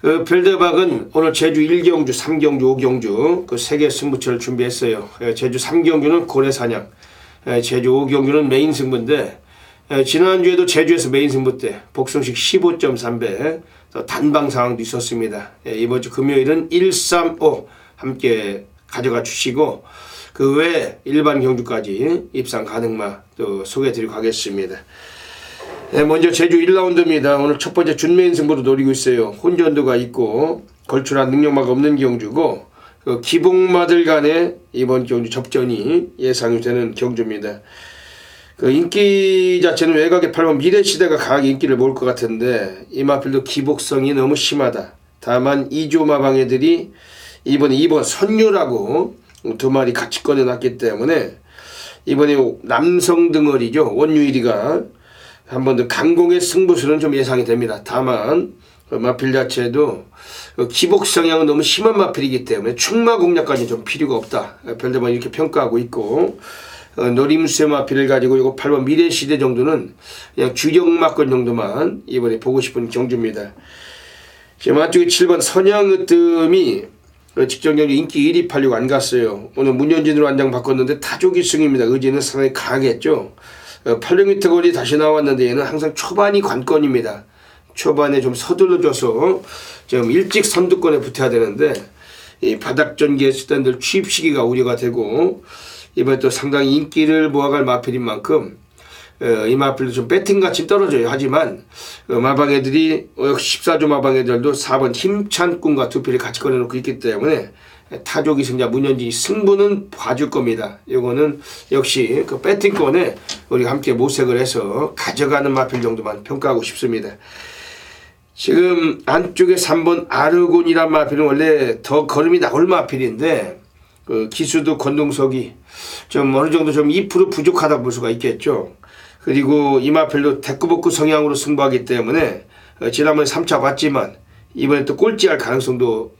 그 별대박은 오늘 제주 1경주, 3경주, 5경주 그 3개 승부처를 준비했어요. 제주 3경주는 고래사냥, 제주 5경주는 메인 승부인데 지난주에도 제주에서 메인 승부 때 복승식 15.3배 단방 상황도 있었습니다. 이번 주 금요일은 135 함께 가져가 주시고 그 외에 일반 경주까지 입상 가능마 또 소개해드리고 가겠습니다. 먼저 제주 1라운드입니다. 오늘 첫 번째 준메인 승부로 노리고 있어요. 혼전도가 있고 걸출한 능력마가 없는 경주고 그 기복마들 간의 이번 경주 접전이 예상이 되는 경주입니다. 그 인기 자체는 외곽의 8번 미래시대가 강하게 인기를 모을 것 같은데 이마필도 기복성이 너무 심하다. 다만 2조 마방애들이 이번에 2번 선유라고 2마리 같이 꺼내놨기 때문에 이번에 남성 덩어리죠. 원유일이가 한 번 더 강공의 승부수는 좀 예상이 됩니다. 다만 마필 자체도 기복 성향은 너무 심한 마필이기 때문에 충마 공략까지 좀 필요가 없다. 별대만 이렇게 평가하고 있고 노림수의 마필을 가지고 이거 8번 미래시대 정도는 그냥 주력마권 정도만 이번에 보고 싶은 경주입니다. 지금 안쪽에 7번 선양으뜸이 직전경주 인기 1위 팔려고 안 갔어요. 오늘 문현진으로 한 장 바꿨는데 타조기 승입니다. 의지는 상당히 강하겠죠. 800m 거리 다시 나왔는데 얘는 항상 초반이 관건입니다. 초반에 좀 서둘러줘서 좀 일찍 선두권에 붙어야 되는데 이 바닥전기의 수단들 취입 시기가 우려가 되고 이번에 또 상당히 인기를 모아갈 마필인 만큼 이 마필도 좀 배팅같이 떨어져요. 하지만 마방애들이 역시 14조 마방애들도 4번 힘찬 꿈과 2필을 같이 꺼내놓고 있기 때문에 타조기 승자 문현진이 승부는 봐줄 겁니다. 이거는 역시 그 배팅권에 우리가 함께 모색을 해서 가져가는 마필 정도만 평가하고 싶습니다. 지금 안쪽에 3번 아르곤이란 마필은 원래 더 걸음이 나올 마필인데 그 기수도 권동석이 좀 어느 정도 좀 2% 부족하다 볼 수가 있겠죠. 그리고 이 마필도 대꾸복구 성향으로 승부하기 때문에 지난번에 3차 봤지만 이번에 또 꼴찌할 가능성도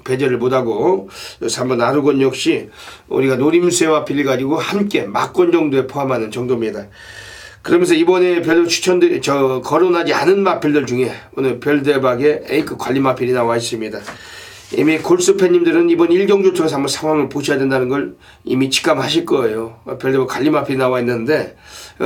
배제를 못하고 3번 아르곤 역시 우리가 노림수의 마필을 가지고 함께 막권 정도에 포함하는 정도입니다. 그러면서 이번에 별로 거론하지 않은 마필들 중에 오늘 별대박의 A급 관리 마필이 나와 있습니다. 이미 골수 팬님들은 이번 1경주 통해서 한번 상황을 보셔야 된다는 걸 이미 직감하실 거예요. 별대박 관리 마필이 나와 있는데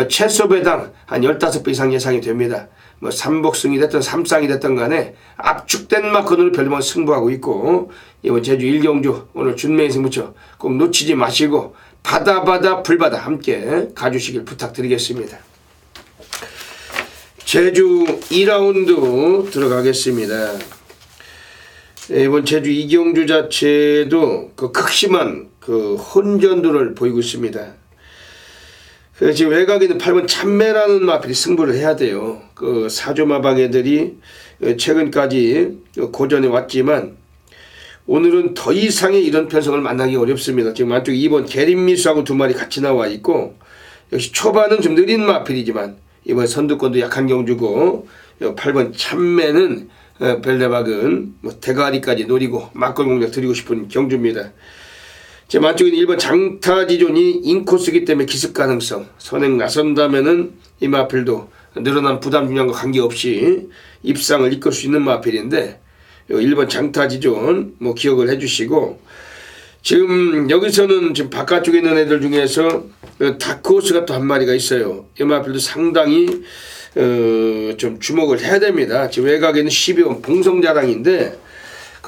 최소 배당 한 15배 이상 예상이 됩니다. 뭐 3복승이 됐든 3쌍이 됐든 간에 압축된 마건으로 별대박 승부하고 있고 이번 제주 1경주 오늘 준메인 승부처 꼭 놓치지 마시고 바다 불바다 함께 가주시길 부탁드리겠습니다. 제주 2라운드 들어가겠습니다. 이번 제주 2경주 자체도 그 극심한 그 혼전도를 보이고 있습니다. 지금 외곽에 있는 8번 참매라는 마필이 승부를 해야 돼요. 그 4조 마방애들이 최근까지 고전해 왔지만 오늘은 더 이상의 이런 편성을 만나기 어렵습니다. 지금 안쪽에 2번 계림미수하고 2마리 같이 나와 있고 역시 초반은 좀 느린 마필이지만 이번 선두권도 약한 경주고 8번 참매는 별대박은 뭐 대가리까지 노리고 막권 공략 드리고 싶은 경주입니다. 제 안쪽에는 1번 장타지존이 인코스기 때문에 기습 가능성 선행 나선다면은 이 마필도 늘어난 부담 중량과 관계없이 입상을 이끌 수 있는 마필인데 1번 장타지존 뭐 기억을 해주시고, 지금 여기서는 지금 바깥쪽에 있는 애들 중에서 다크호스가 또 한 마리가 있어요. 이마필도 상당히 좀 주목을 해야 됩니다. 지금 외곽에는 12번 봉성자랑인데,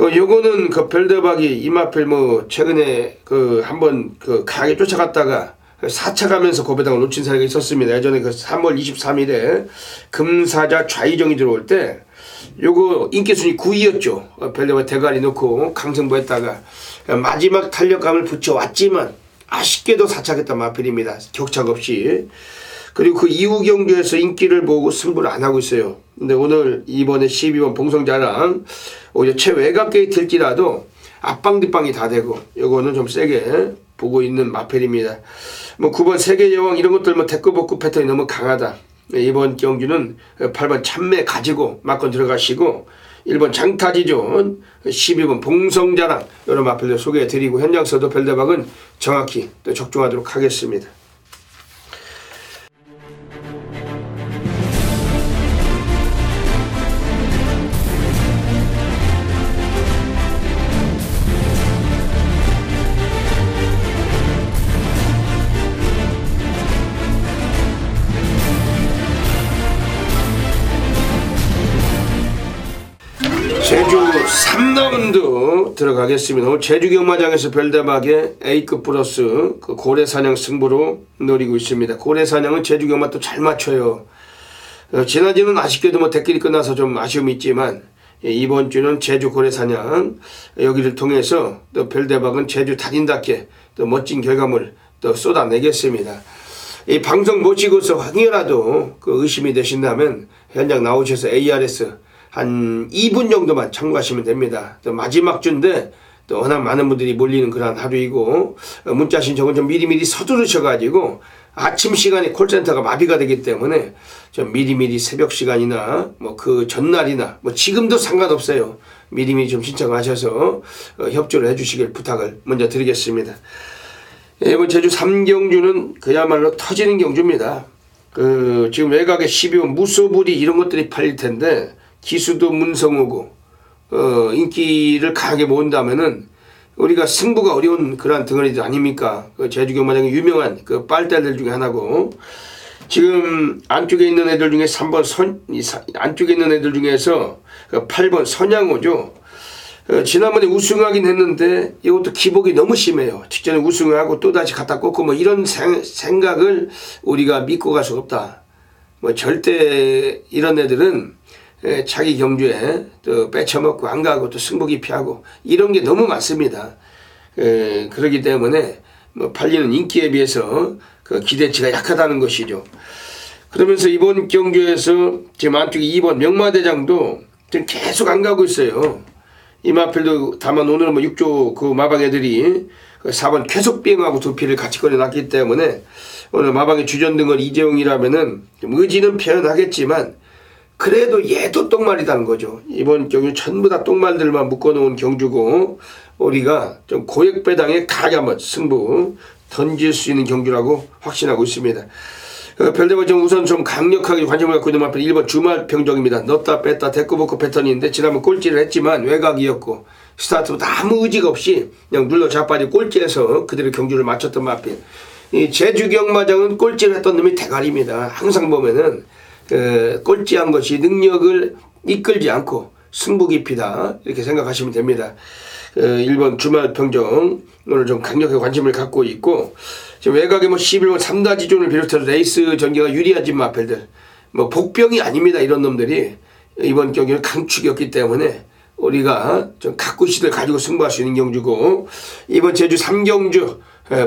요거는 별대박이 이마필 뭐 최근에 한번 강하게 쫓아갔다가 4차 가면서 고배당을 놓친 사례가 있었습니다. 예전에 3월 23일에 금사자 좌이정이 들어올 때 요거 인기순위 9위였죠. 별대박 대가리 놓고 강승부했다가 마지막 탄력감을 붙여왔지만 아쉽게도 4차겠다 마필입니다. 격차가 없이. 그리고 그 이후 경주에서 인기를 보고 승부를 안 하고 있어요. 근데 오늘 이번에 12번 봉성자랑 오히려 최외곽 게이트일지라도 앞방 뒷방이 다 되고 요거는 좀 세게 보고 있는 마필입니다. 뭐 9번 세계여왕 이런 것들 뭐 대꾸복구 패턴이 너무 강하다. 이번 경주는 8번 참매 가지고 막건 들어가시고, 1번 장타지존, 12번 봉성자랑 이런 마필들 소개해드리고, 현장서도 별대박은 정확히 또 적중하도록 하겠습니다. 제주 3라운드 들어가겠습니다. 오늘 제주 경마장에서 별대박의 A급 플러스 고래사냥 승부로 노리고 있습니다. 고래사냥은 제주 경마 또 잘 맞춰요. 지난주는 아쉽게도 뭐 대길이 끝나서 좀 아쉬움이 있지만, 이번 주는 제주 고래사냥 여기를 통해서 또 별대박은 제주 달인답게 또 멋진 결과물 또 쏟아내겠습니다. 이 방송 보시고서 확인이라도 의심이 되신다면 현장 나오셔서 ARS 한 2분 정도만 참고하시면 됩니다. 또 마지막 주인데 또 워낙 많은 분들이 몰리는 그런 하루이고, 문자 신청은 좀 미리미리 서두르셔가지고 아침 시간에 콜센터가 마비가 되기 때문에 좀 미리미리 새벽 시간이나 뭐 그 전날이나 뭐 지금도 상관없어요. 미리미리 좀 신청하셔서 협조를 해주시길 부탁을 먼저 드리겠습니다. 이번 제주 3경주는 그야말로 터지는 경주입니다. 지금 외곽에 12번 무소불이 이런 것들이 팔릴 텐데, 기수도 문성호고 인기를 강하게 모은다면은 우리가 승부가 어려운 그러한 덩어리들 아닙니까? 제주 경마장의 유명한 빨대들 중에 하나고, 지금 안쪽에 있는 애들 중에 3번 안쪽에 있는 애들 중에서 8번 선양호죠. 지난번에 우승하긴 했는데 이것도 기복이 너무 심해요. 직전에 우승을 하고 또다시 갖다 꽂고 뭐 이런 생각을 우리가 믿고 갈 수 없다. 뭐 절대 이런 애들은 자기 경주에 또 빼쳐먹고 안 가고 또 승부 기피하고 이런 게 너무 많습니다. 그렇기 때문에 뭐 팔리는 인기에 비해서 기대치가 약하다는 것이죠. 그러면서 이번 경주에서 지금 안쪽에 2번 명마대장도 지금 계속 안 가고 있어요. 이마필도 다만 오늘은 뭐 6조 마방 애들이 4번 계속 비행하고 두 피를 같이 꺼내놨기 때문에 오늘 마방의 주전등을 이재용이라면은 좀 의지는 표현하겠지만 그래도 얘도 똥말이라는 거죠. 이번 경주 전부 다 똥말들만 묶어놓은 경주고, 우리가 좀 고액배당에 강하게 한번 승부 던질 수 있는 경주라고 확신하고 있습니다. 별대박 우선 좀 강력하게 관심을 갖고 있는 마필 1번 주말평정입니다. 넣었다 뺐다 대꾸복구 패턴인데 지난번 꼴찌를 했지만 외곽이었고 스타트부터 아무 의지가 없이 그냥 눌러 자빠지 꼴찌해서 그대로 경주를 마쳤던 마필. 이 제주 경마장은 꼴찌를 했던 놈이 대가리입니다. 항상 보면은 꼴찌한 것이 능력을 이끌지 않고 승부 깊이다 이렇게 생각하시면 됩니다. 1번 주말평정 오늘 좀 강력하게 관심을 갖고 있고, 지금 외곽에 뭐 11번 3다지존을 비롯해서 레이스 전개가 유리하진 마필들 뭐 복병이 아닙니다. 이런 놈들이 이번 경기는 강축이었기 때문에 우리가 좀 각구시들 가지고 승부할 수 있는 경주고, 이번 제주 3경주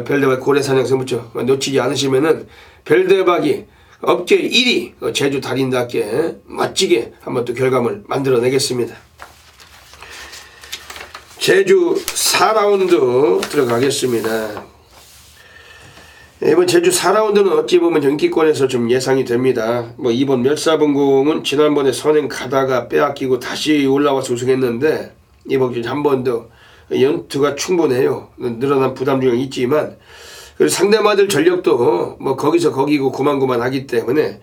별대박 고래사냥 승부처 놓치지 않으시면은 별대박이 업계 1위 제주 달인답게 멋지게 한번 또 결과물 만들어내겠습니다. 제주 4라운드 들어가겠습니다. 이번 제주 4라운드는 어찌 보면 인기권에서 좀 예상이 됩니다. 뭐 이번 멸사봉공은 지난번에 선행 가다가 빼앗기고 다시 올라와서 우승했는데 이번 경기 한 번 더 연투가 충분해요. 늘어난 부담 중에 있지만 그리고 상대마들 전력도 뭐 거기서 거기고 고만고만하기 때문에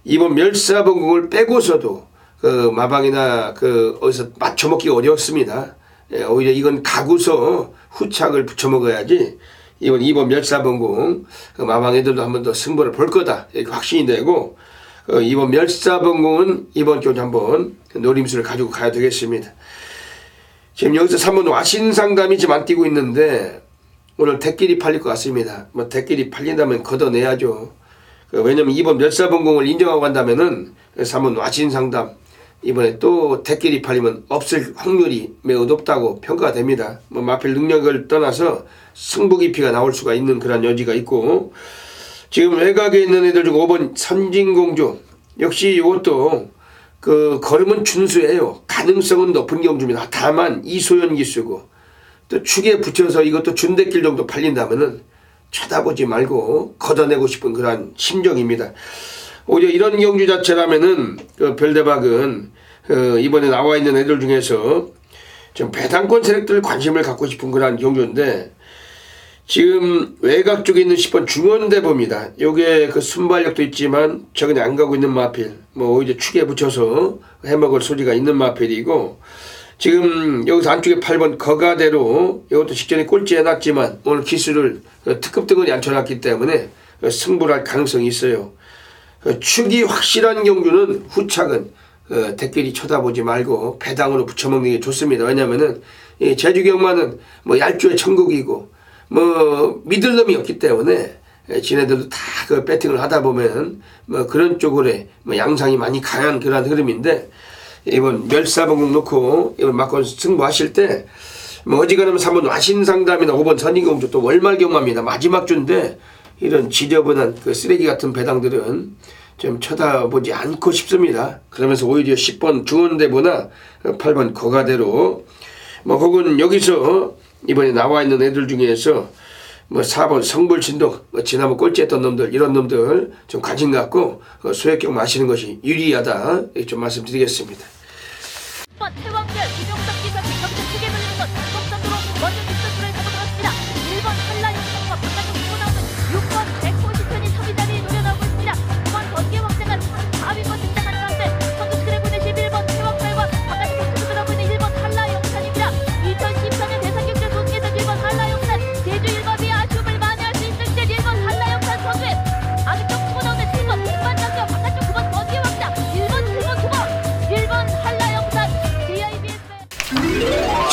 이번 멸사봉공을 빼고서도 그 마방이나 그 어디서 맞춰먹기가 어렵습니다. 예, 오히려 이건 가구서 후착을 붙여 먹어야지 이번 2번 멸사번공 그 마방 애들도 한 번 더 승부를 볼 거다 이렇게 확신이 되고 이번 멸사번공은 이번 경주 한번 노림수를 가지고 가야 되겠습니다. 지금 여기서 3번 와신상담이 지금 안 뛰고 있는데 오늘 대끼리 팔릴 것 같습니다. 뭐 대끼리 팔린다면 걷어내야죠. 왜냐면 이번 멸사번공을 인정하고 간다면은 3번 와신상담 이번에 또 대끼리 팔리면 없을 확률이 매우 높다고 평가가 됩니다. 뭐 마필 능력을 떠나서 승부 깊이가 나올 수가 있는 그런 여지가 있고 지금 외곽에 있는 애들 중 5번 선진공주 역시 이것도 그 걸음은 준수예요. 가능성은 높은 경주입니다. 다만 이소연 기수고 또 축에 붙여서 이것도 준대길 정도 팔린다면은 쳐다보지 말고 걷어내고 싶은 그러한 심정입니다. 오히려 이런 경주 자체라면은 그 별대박은 이번에 나와 있는 애들 중에서 좀 배당권 세력들 관심을 갖고 싶은 그러한 경주인데 지금 외곽 쪽에 있는 10번 중원대보입니다. 요게 그 순발력도 있지만 저근에 안 가고 있는 마필 뭐 오히려 축에 붙여서 해먹을 소리가 있는 마필이고 지금 여기서 안쪽에 8번 거가대로 이것도 직전에 꼴찌 해놨지만 오늘 기수를 특급 등원이 앉혀놨기 때문에 승부를 할 가능성이 있어요. 축이 확실한 경주는 후착은 대끼리 쳐다보지 말고 배당으로 붙여먹는 게 좋습니다. 왜냐면은 이 제주경마는 뭐 얄주의 천국이고 뭐 믿을 놈이 없기 때문에 지네들도 다 그 배팅을 하다 보면 뭐 그런 쪽으로 뭐 양상이 많이 강한 그런 흐름인데 이번 멸사번공 놓고 이번 막건 승부하실 때 뭐 어지간하면 3번 와신상담이나 5번 선인공주 또 월말경마입니다. 마지막 주인데 이런 지저분한 그 쓰레기 같은 배당들은 좀 쳐다보지 않고 싶습니다. 그러면서 오히려 10번 중원대보나 8번 거가대로 뭐 혹은 여기서 이번에 나와 있는 애들 중에서 뭐 4번 성불신동 뭐 지난번 꼴찌했던 놈들 이런 놈들 좀 관심 갖고 소액경 마시는 것이 유리하다 이렇게 좀 말씀드리겠습니다. 태왕별 김용석 기사 뒷감자 크게 돌리는 것 단독선으로 먼저 뒷선수를 잡아들었습니다. 1번 한라영상과 바깥쪽 치고 나오는 6번 백호시편이 3위 자리에 노려나오고 있습니다. 9번 번개 확장한 4위권 등장하는 가운데 선두 스크랩 보내실 1번 태왕별과 바깥쪽 치고 나오고 있는 1번 한라영산입니다. 2014년 대상경제 우승에서 1번 한라영산 제주 1번이 아쉬움을 만회할 수 있을 때 1번 한라영산 선두에 아래쪽 치고 나오는 7번 백반장과 바깥쪽 9번 번개 확장 1번 7번 9번 1번 한라영산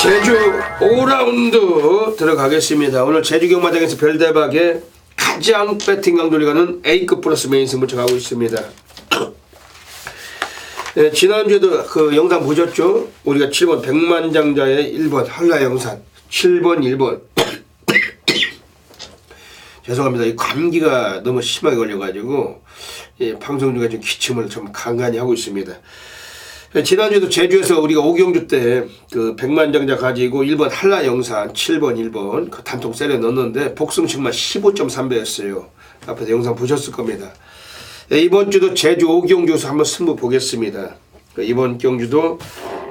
제주 5라운드 들어가겠습니다. 오늘 제주 경마장에서 별대박에 가장 배팅 강도를 가는 A급 플러스 메인 승부처 가고 있습니다. 네, 지난주에도 그 영상 보셨죠? 우리가 7번 백만장자의 1번 한라영산 7번 1번 죄송합니다. 이 감기가 너무 심하게 걸려가지고 방송 중에 좀 기침을 좀 간간히 하고 있습니다. 지난주에도 제주에서 우리가 오경주 때 그 백만장자 가지고 1번 한라영산 7번 1번 그 단통 세려 넣었는데 복승식만 15.3배였어요. 앞에서 영상 보셨을 겁니다. 이번 주도 제주 오경주에서 한번 승부 보겠습니다. 이번 경주도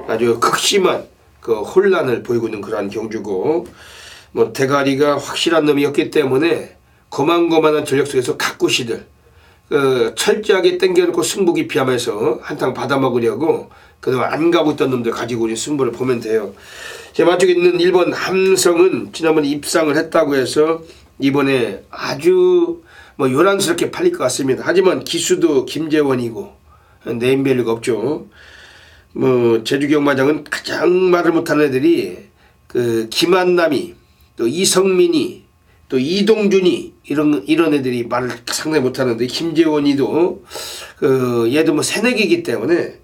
아주 극심한 그 혼란을 보이고 있는 그러한 경주고 뭐 대가리가 확실한 놈이었기 때문에 고만고만한 전력 속에서 각구시들 철저하게 땡겨놓고 승부 기피하면서 한탕 받아먹으려고 그동안 안 가고 있던 놈들 가지고 우리 승부를 보면 돼요. 제 앞쪽에 있는 1번 함성은 지난번에 입상을 했다고 해서 이번에 아주 뭐 요란스럽게 팔릴 것 같습니다. 하지만 기수도 김재원이고 네임밸류가 없죠. 뭐 제주경마장은 가장 말을 못하는 애들이 그 김한남이 또 이성민이 또 이동준이 이런 애들이 말을 상당히 못하는데 김재원이도 얘도 뭐 새내기이기 때문에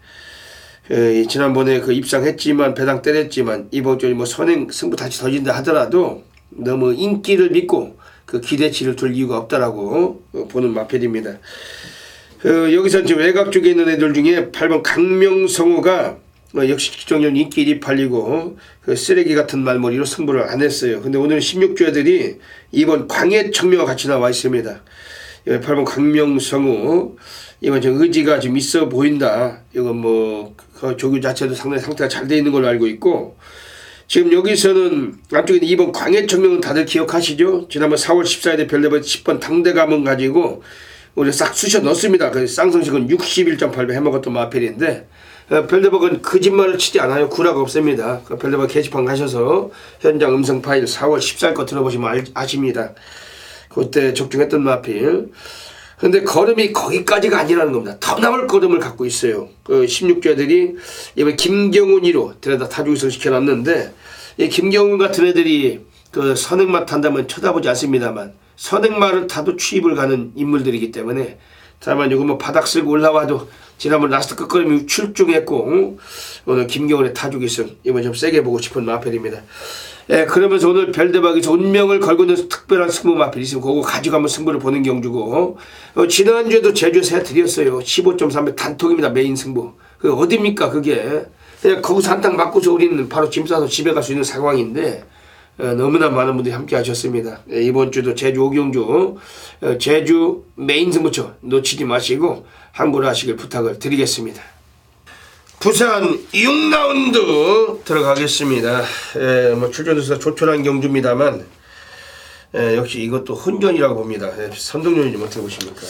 지난번에 그 입상했지만 배당 때렸지만 이번 주에 뭐 선행 승부 다시 던진다 하더라도 너무 인기를 믿고 그 기대치를 둘 이유가 없다라고 보는 마필입니다. 여기서 이제 외곽 쪽에 있는 애들 중에 8번 강명성우가 역시 기존년 인기 1위 팔리고 그 쓰레기 같은 말머리로 승부를 안 했어요. 근데 오늘 16주 애들이 이번 광해청명과 같이 나와 있습니다. 8번 강명성우 이번 좀 의지가 좀 있어 보인다. 이건 뭐 그 조교 자체도 상당히 상태가 잘 돼 있는 걸로 알고 있고 지금 여기서는 안쪽에 있는 2번 광해청명은 다들 기억하시죠? 지난번 4월 14일에 별대박 10번 당대감은 가지고 우리 싹 쑤셔 넣었습니다. 그 쌍성식은 61.8배 해먹었던 마필인데 별대박은 거짓말을 치지 않아요. 구라가 없습니다. 별대박 게시판 가셔서 현장 음성 파일 4월 14일 거 들어보시면 아십니다. 그때 적중했던 마필. 근데 걸음이 거기까지가 아니라는 겁니다. 더 나을 걸음을 갖고 있어요. 그 16조들이 이번 김경훈이로 데려다 타주기선 시켜놨는데, 이 김경훈 같은 애들이 그 선행마 탄다면 쳐다보지 않습니다만, 선행마를 타도 취입을 가는 인물들이기 때문에, 다만 요거 뭐 바닥 쓸고 올라와도 지난번 라스트 끝걸음이 출중했고, 오늘 김경훈의 타주기선 이번 좀 세게 보고 싶은 마필입니다. 예, 그러면서 오늘 별대박에서 운명을 걸고 있는 특별한 승부 마필이 있으면 그거 가지고 한번 승부를 보는 경주고, 지난주에도 제주에서 해드렸어요. 15.3배 단톡입니다. 메인 승부. 그 어딥니까 그게. 그냥 거기서 한탕 맞고서 우리는 바로 짐 싸서 집에 갈 수 있는 상황인데, 너무나 많은 분들이 함께 하셨습니다. 예, 이번 주도 제주 오경주 제주 메인 승부처 놓치지 마시고 항구를 하시길 부탁을 드리겠습니다. 부산 6라운드 들어가겠습니다. 예, 뭐 출전수가 조촐한 경주입니다만, 역시 이것도 혼전이라고 봅니다. 예, 선동전이 좀 어떻게 보십니까?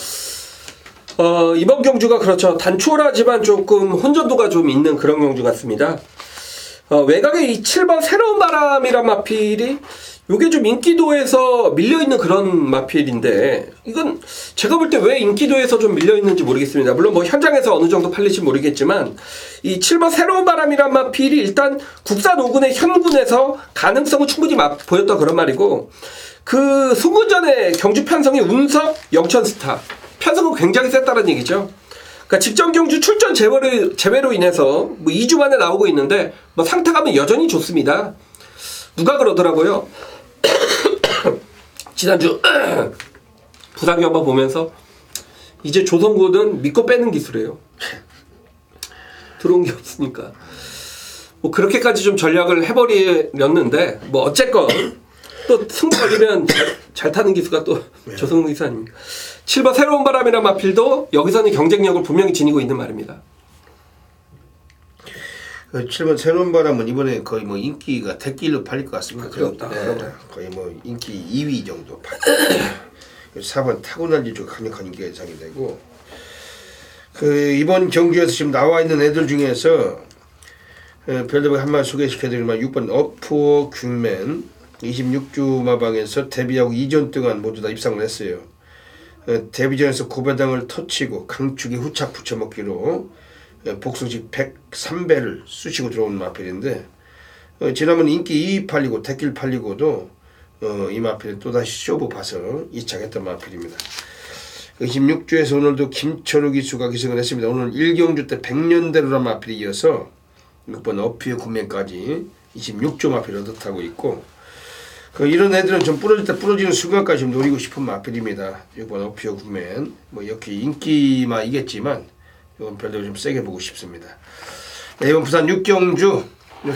이번 경주가 그렇죠. 단촐하지만 조금 혼전도가 좀 있는 그런 경주 같습니다. 외곽에 이 7번 새로운 바람이란 마필이 요게 좀 인기도에서 밀려있는 그런 마필인데, 이건 제가 볼 때 왜 인기도에서 좀 밀려있는지 모르겠습니다. 물론 뭐 현장에서 어느 정도 팔릴지 모르겠지만, 이 7번 새로운 바람이란 마필이 일단 국산 5군의 현군에서 가능성은 충분히 보였다 그런 말이고, 그 송근전의 경주 편성이 운석, 영천스타 편성은 굉장히 셌다는 얘기죠. 그러니까 직전 경주 출전 제외로 인해서 뭐 2주 만에 나오고 있는데, 뭐 상태감은 여전히 좋습니다. 누가 그러더라고요. 지난주 부상 경마 보면서 이제 조선군은 믿고 빼는 기술이에요. 들어온 게 없으니까. 뭐 그렇게까지 좀 전략을 해버렸는데, 뭐 어쨌건 또 승부 걸리면 잘 타는 기수가 또 조성국 기수 아닙니까? 7번 새로운 바람이란 마필도 여기서는 경쟁력을 분명히 지니고 있는 말입니다. 7번 새로운 바람은 이번에 거의 뭐 인기가 대길로 팔릴 것 같습니다. 그렇다. 네, 거의 뭐 인기 2위 정도 팔. 4번 타고난지 좀 강력한 인기가 예상이 되고, 그 이번 경주에서 지금 나와 있는 애들 중에서 별대박 한 마리 소개시켜드리면 6번 어프어 균맨 26주 마방에서 데뷔하고 2전 동안 모두 다 입상을 했어요. 데뷔전에서 고배당을 터치고 강축에 후착 붙여먹기로 복수직 103배를 쑤시고 들어온 마필인데, 지난번 인기 2위 팔리고 대길 팔리고도 이 마필은 또다시 쇼부 봐서 이착했던 마필입니다. 26주에서 오늘도 김철우 기수가 기승을 했습니다. 오늘 1경주 때 100년대로란 마필이 이어서 6번 어피의 군맨까지 26조 마필을 얻어타고 있고, 이런 애들은 좀 부러질 때 부러지는 순간까지 좀 노리고 싶은 마필입니다. 6번 어피어 군맨 뭐 역시 인기만 이겠지만 이건 별로 좀 세게 보고 싶습니다. 네, 이번 부산 6경주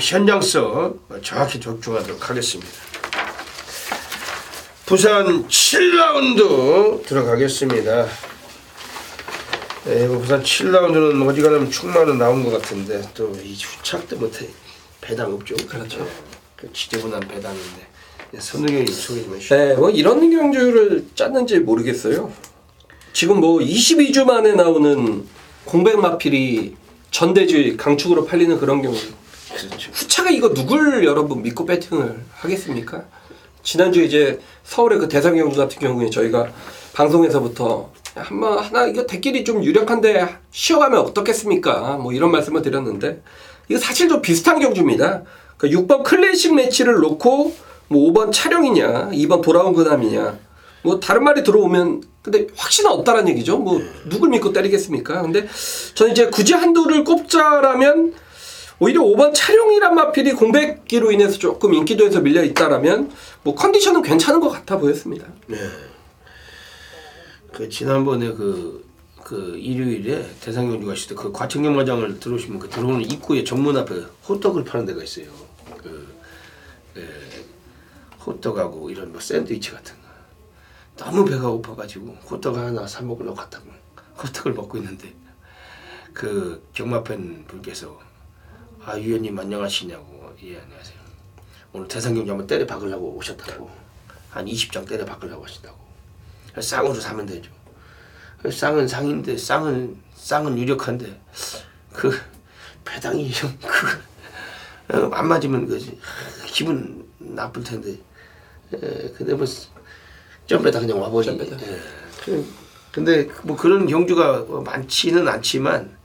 현장서 정확히 적중하도록 하겠습니다. 부산 7라운드 들어가겠습니다. 네, 이번 부산 7라운드는 어지간하면 충만은 나온 것 같은데, 또 이 후착 때문에 배당 없죠. 그렇죠. 그 지저분한 배당인데. 선동현이 소개 좀 해주시죠. 네, 뭐 이런 경주를 짰는지 모르겠어요. 지금 뭐 22주 만에 나오는 공백 마필이 전대지 강축으로 팔리는 그런 경우. 그렇죠. 후차가 이거 누굴 여러분 믿고 배팅을 하겠습니까? 지난주 이제 서울의 그 대상 경주 같은 경우에 저희가 방송에서부터 하나 이거 대길이 좀 유력한데 쉬어가면 어떻겠습니까? 뭐 이런 말씀을 드렸는데, 이거 사실 좀 비슷한 경주입니다. 그러니까 6번 클래식 매치를 놓고 뭐 5번 촬영이냐 2번 돌아온 근함이냐 뭐 다른 말이 들어오면 근데 확신은 없다는 얘기죠. 뭐 누굴 믿고 때리겠습니까? 근데 저는 이제 굳이 한두를 꼽자라면 오히려 5번 촬영이란 마필이 공백기로 인해서 조금 인기도에서 밀려 있다라면 뭐 컨디션은 괜찮은 것 같아 보였습니다. 네. 그 지난번에 그 일요일에 대상경주 가실 때 그 과천경마장을 들어오시면 그 들어오는 입구에 정문 앞에 호떡을 파는 데가 있어요. 호떡하고 이런 뭐 샌드위치 같은 거. 너무 배가 고파가지고 호떡 하나 사 먹으려고 갔다고 호떡을 먹고 있는데, 그 경마팬 분께서 위원님 안녕하시냐고. 예, 안녕하세요. 오늘 대상경주 한번 때려 박으려고 오셨다고. 한 20장 때려 박으려고 하신다고. 쌍으로 사면 되죠. 쌍은 쌍인데 쌍은 유력한데 배당이 좀 안 맞으면 그지 기분 나쁠 텐데. 근데 뭐 점배다 그냥 와버리. 근데 뭐 그런 경주가 많지는 않지만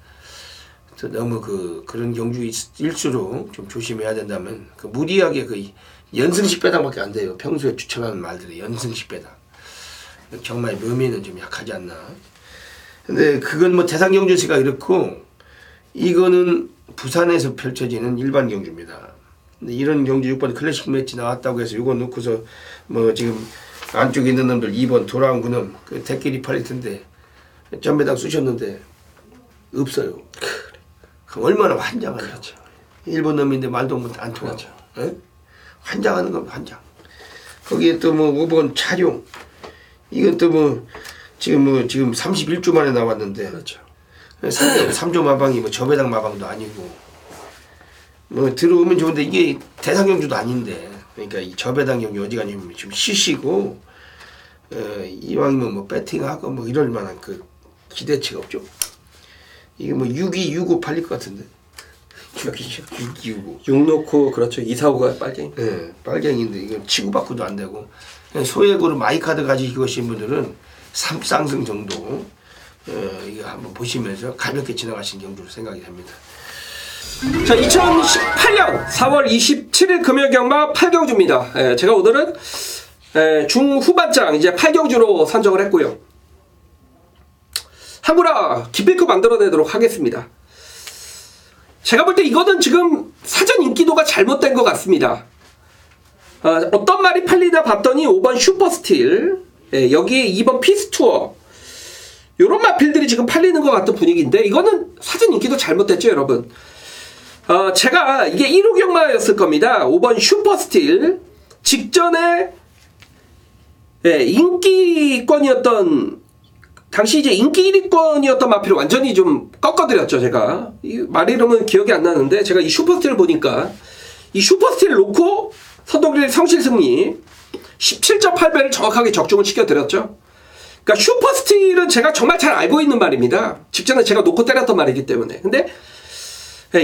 너무 그런 경주일수록 좀 조심해야 된다면 그 무리하게 그 연승식 배당밖에 안 돼요. 평소에 추천하는 말들이 연승식 배당. 경마의 묘미는 좀 약하지 않나. 근데 그건 뭐 대상 경주시가 이렇고 이거는 부산에서 펼쳐지는 일반 경주입니다. 근데 이런 경주 6번 클래식 매치 나왔다고 해서 이거 놓고서 뭐 지금 안쪽에 있는 놈들 2번 돌아온 그놈 그 대끼리 팔릴 텐데 전배당 쑤셨는데 없어요. 그럼 얼마나 환장하냐. 그렇죠. 일본 놈인데 말도 안 통하죠. 그렇죠. 환장하는 겁니다. 환장. 거기에 또 뭐 5번 차룡 이건 또 뭐 지금 31주 만에 나왔는데 그렇죠. 3조 마방이 뭐 저배당 마방도 아니고 뭐 들어오면 좋은데 이게 대상 경주도 아닌데 그러니까 이 저배당 경주 어지간히 좀 쉬시고 이왕이면 뭐 배팅하고 뭐 이럴 만한 그 기대치가 없죠. 이게 뭐 6위 6호 팔릴 것 같은데 6위 6호 6 놓고 그렇죠. 2, 4, 5가 빨갱이. 네, 빨갱인데 이거 치고받고도 안 되고 소액으로 마이카드 가지고 계신 분들은 3쌍승 정도 이거 한번 보시면서 가볍게 지나가신 경주로 생각이 됩니다. 자, 2018년 4월 27일 금요일 경마 8경주입니다. 제가 오늘은 중후반장 이제 8경주로 선정을 했고요. 한구라 기필코 만들어내도록 하겠습니다. 제가 볼 때 이거는 지금 사전 인기도가 잘못된 것 같습니다. 어떤 말이 팔리나 봤더니 5번 슈퍼스틸, 여기에 2번 피스투어, 요런 마필들이 지금 팔리는 것 같은 분위기인데 이거는 사전 인기도 잘못됐죠, 여러분. 제가 이게 1호 경마였을 겁니다. 5번 슈퍼스틸 직전에 인기권이었던 당시 이제 인기 1위권이었던 마필을 완전히 좀 꺾어드렸죠. 제가 말 이름은 기억이 안 나는데 제가 이 슈퍼스틸을 보니까 이 슈퍼스틸을 놓고 선동길 성실승리 17.8배를 정확하게 적중을 시켜드렸죠. 그러니까 슈퍼스틸은 제가 정말 잘 알고 있는 말입니다. 직전에 제가 놓고 때렸던 말이기 때문에. 근데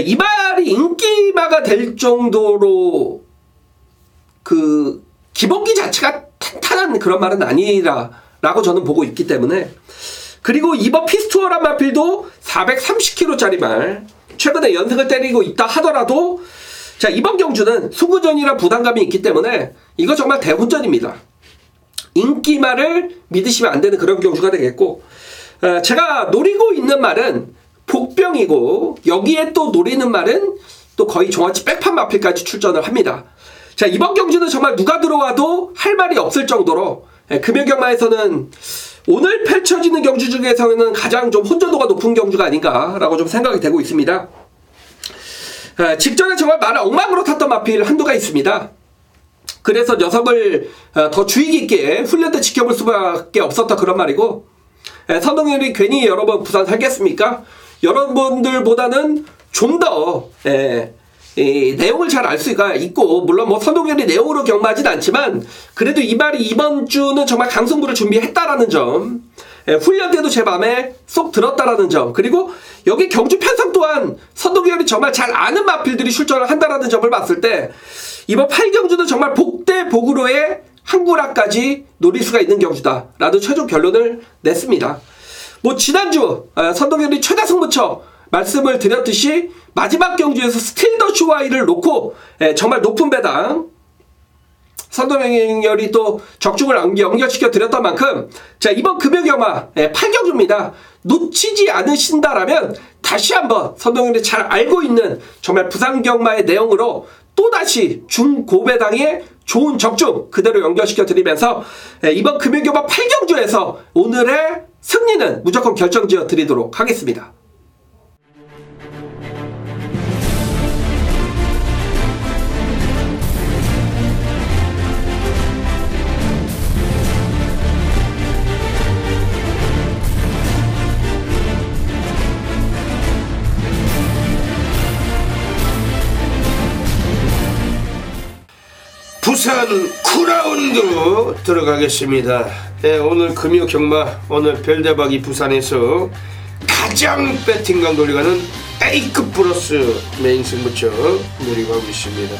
이 말이 인기마가 될 정도로 그 기본기 자체가 탄탄한 그런 말은 아니라고 저는 보고 있기 때문에. 그리고 이번 피스투어란 마필도 430kg짜리 말 최근에 연승을 때리고 있다 하더라도 자, 이번 경주는 승부전이라 부담감이 있기 때문에 이거 정말 대훈전입니다. 인기말을 믿으시면 안 되는 그런 경주가 되겠고, 제가 노리고 있는 말은 복병이고 여기에 또 노리는 말은 또 거의 종아치 백판 마필까지 출전을 합니다. 자, 이번 경주는 정말 누가 들어와도 할 말이 없을 정도로 금요경마에서는 오늘 펼쳐지는 경주 중에서는 가장 좀 혼전도가 높은 경주가 아닌가라고 좀 생각이 되고 있습니다. 직전에 정말 말을 엉망으로 탔던 마필 한두가 있습니다. 그래서 녀석을 더 주의 깊게 훈련 때 지켜볼 수밖에 없었던 그런 말이고, 선동열이 괜히 여러분 부산 살겠습니까? 여러분들보다는 좀 더 내용을 잘 알 수가 있고, 물론 뭐 선동열이 내용으로 경마하진 않지만 그래도 이 말이 이번 주는 정말 강승부를 준비했다라는 점, 훈련 때도 제 마음에 쏙 들었다라는 점, 그리고 여기 경주 편성 또한 선동열이 정말 잘 아는 마필들이 출전을 한다라는 점을 봤을 때 이번 8경주는 정말 복대복으로의 한구라까지 노릴 수가 있는 경주다 라는 최종 결론을 냈습니다. 뭐 지난주 선동열이 최다 승부처 말씀을 드렸듯이 마지막 경주에서 스틸더슈와이를 놓고 정말 높은 배당 선동열이 또 적중을 연결시켜 드렸던 만큼, 자, 이번 금요경마 8경주입니다. 놓치지 않으신다라면 다시 한번 선동열이 잘 알고 있는 정말 부산경마의 내용으로 또다시 중고배당의 좋은 적중 그대로 연결시켜 드리면서 이번 금요경마 8경주에서 오늘의 승리는 무조건 결정지어 드리도록 하겠습니다. 부산 9라운드 들어가겠습니다. 네, 오늘 금요 경마, 오늘 별대박이 부산에서 가장 배팅강 돌려가는 A급 플러스 메인 승부처 노리고 하고 있습니다.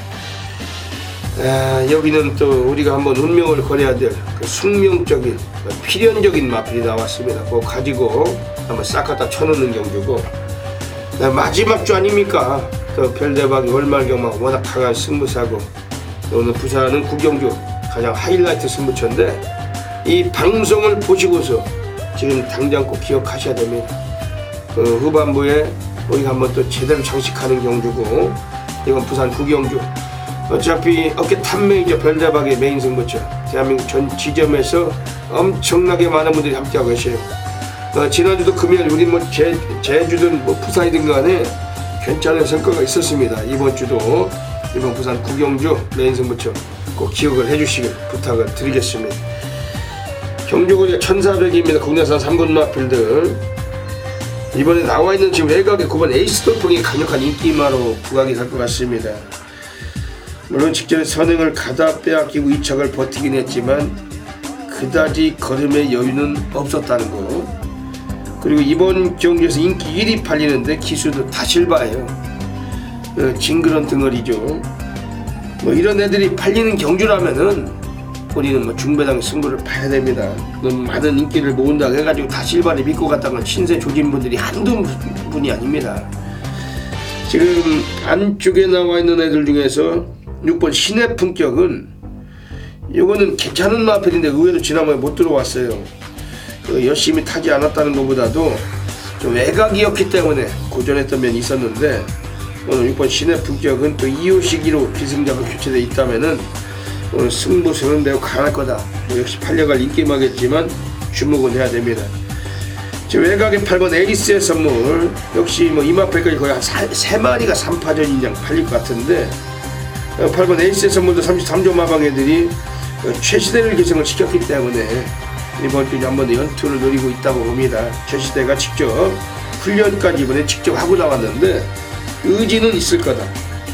여기는 또 우리가 한번 운명을 걸어야 될 그 숙명적인 필연적인 마필이 나왔습니다. 그거 가지고 한번 싹 갖다 쳐놓는 경주고, 마지막 주 아닙니까? 또 별대박이 월말경마 워낙 강한 승부사고, 오늘 부산은 구경주 가장 하이라이트 승부처인데, 이 방송을 보시고서 지금 당장 꼭 기억하셔야 됩니다. 후반부에 우리가 한번 또 제대로 장식하는 경주고, 이건 부산 구경주. 어차피 어깨 탑메이저 별대박의 메인 승부처, 대한민국 전 지점에서 엄청나게 많은 분들이 함께하고 계세요. 지난주도 금요일 우리 뭐 제주든 뭐 부산이든 간에 괜찮은 성과가 있었습니다. 이번 주도 이번 부산 구경주 메인 승부처 꼭 기억을 해주시길 부탁을 드리겠습니다. 경주거리가 1400입니다. 국내산 3군 마필들. 이번에 나와있는 지금 외곽의 9번 에이스 돌풍이 강력한 인기마로 부각이 될 것 같습니다. 물론 직전에 선행을 가다 빼앗기고 2척을 버티긴 했지만 그다지 걸음의 여유는 없었다는 거. 그리고 이번 경기에서 인기 1위 팔리는데 기수도 다 실바예요. 징그런 덩어리죠. 뭐 이런 애들이 팔리는 경주라면은 우리는 뭐 중배당 승부를 봐야 됩니다. 너무 많은 인기를 모은다 해가지고 다 실바를 믿고 갔다가 신세 조진 분들이 한두 분이 아닙니다. 지금 안쪽에 나와 있는 애들 중에서 6번 신의 품격은 이거는 괜찮은 마필인데 의외로 지난번에 못 들어왔어요. 열심히 타지 않았다는 것보다도 좀 외곽이었기 때문에 고전했던 면이 있었는데, 오늘 6번 신의 품격은 또 2호 시기로 기승자가 교체되어 있다면은 오늘 승부수는 매우 강할 거다. 역시 팔려갈 인기마겠지만 주목은 해야 됩니다. 지금 외곽에 8번 에이스의 선물, 역시 뭐 이마패까지 거의 한 3마리가 3파전 인장 팔릴 것 같은데, 8번 에이스의 선물도 33조 마방 애들이 최시대를 계승을 시켰기 때문에 이번 주에 한 번 더 연투를 노리고 있다고 봅니다. 최시대가 직접 훈련까지 이번에 직접 하고 나왔는데 의지는 있을 거다.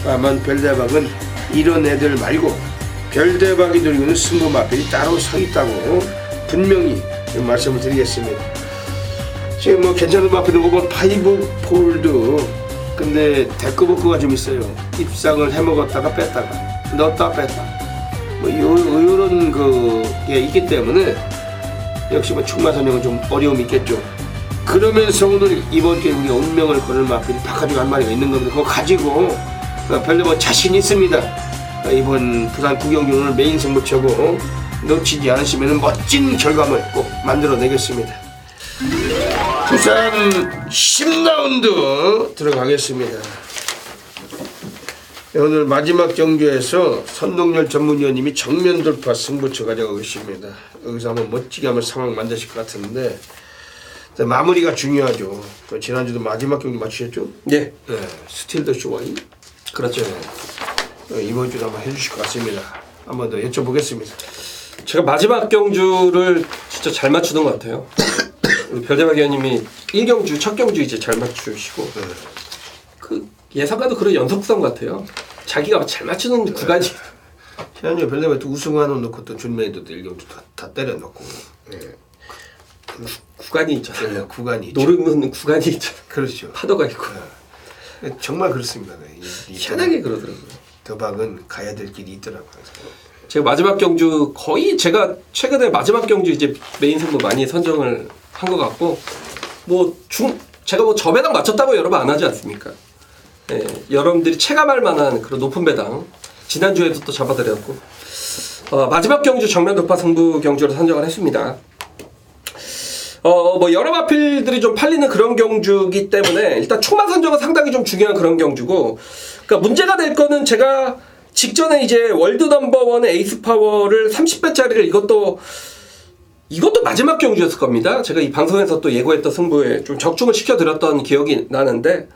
다만 별대박은 이런 애들 말고 별대박이 노리고는 승부 마필이 따로 서 있다고 분명히 말씀을 드리겠습니다. 지금 뭐 괜찮은 마필은 5번 파이브 폴드, 근데 데크버크가 좀 있어요. 입상을 해먹었다가 뺐다가 넣었다 뺐다 뭐 요런 그게 있기 때문에 역시 뭐 충마 선정은 좀 어려움이 있겠죠. 그러면서 오늘 이번 주에 우리가 운명을 걸을 마필이 바카주가 한 마리가 있는 겁니다. 그거 가지고 별로 자신 있습니다. 이번 부산 구경주 오늘 메인 승부처고 놓치지 않으시면 멋진 결과물 꼭 만들어내겠습니다. 부산 10라운드 들어가겠습니다. 오늘 마지막 경주에서 선동열 전문위원님이 정면 돌파 승부처 가져가고 계십니다. 여기서 한번 멋지게 한번 상황 만드실 것 같은데, 마무리가 중요하죠. 지난주도 마지막 경기 맞추셨죠? 예. 네. 스틸 더 쇼와인. 그렇죠. 이번 주도 한번 해주실 것 같습니다. 한번 더 여쭤보겠습니다. 제가 마지막 경주를 진짜 잘 맞추는 것 같아요. 우리 별대박 위원님이 1경주, 첫 경주 이제 잘 맞추시고, 그 예상과도 그런 연속성 같아요. 자기가 잘 맞추는 구간이. 지난주에 별대박이 또 우승하는 놓고 또 준메이도 1경주 다 때려놓고. 구간이 있잖아요. 네, 구간이 있죠. 노르는 구간이 있잖아요. 그렇죠. 파도가 있고. 정말 그렇습니다. 희한하게 그러더라고요. 더박은 가야 될 길이 있더라고요. 제가 마지막 경주 거의 제가 최근에 마지막 경주 이제 메인 승부 많이 선정을 한 것 같고, 제가 뭐 저배당 맞췄다고 여러 번 안 하지 않습니까? 예, 여러분들이 체감할 만한 그런 높은 배당 지난주에도 또 잡아드렸고, 마지막 경주 정면 돌파 승부 경주로 선정을 했습니다. 뭐 여러 마필들이 좀 팔리는 그런 경주기 때문에 일단 총마 선정은 상당히 좀 중요한 그런 경주고, 그러니까 문제가 될 거는 제가 직전에 이제 월드 넘버원의 에이스 파워를 30배짜리를 이것도 마지막 경주였을 겁니다. 제가 이 방송에서 또 예고했던 승부에 좀 적중을 시켜드렸던 기억이 나는데,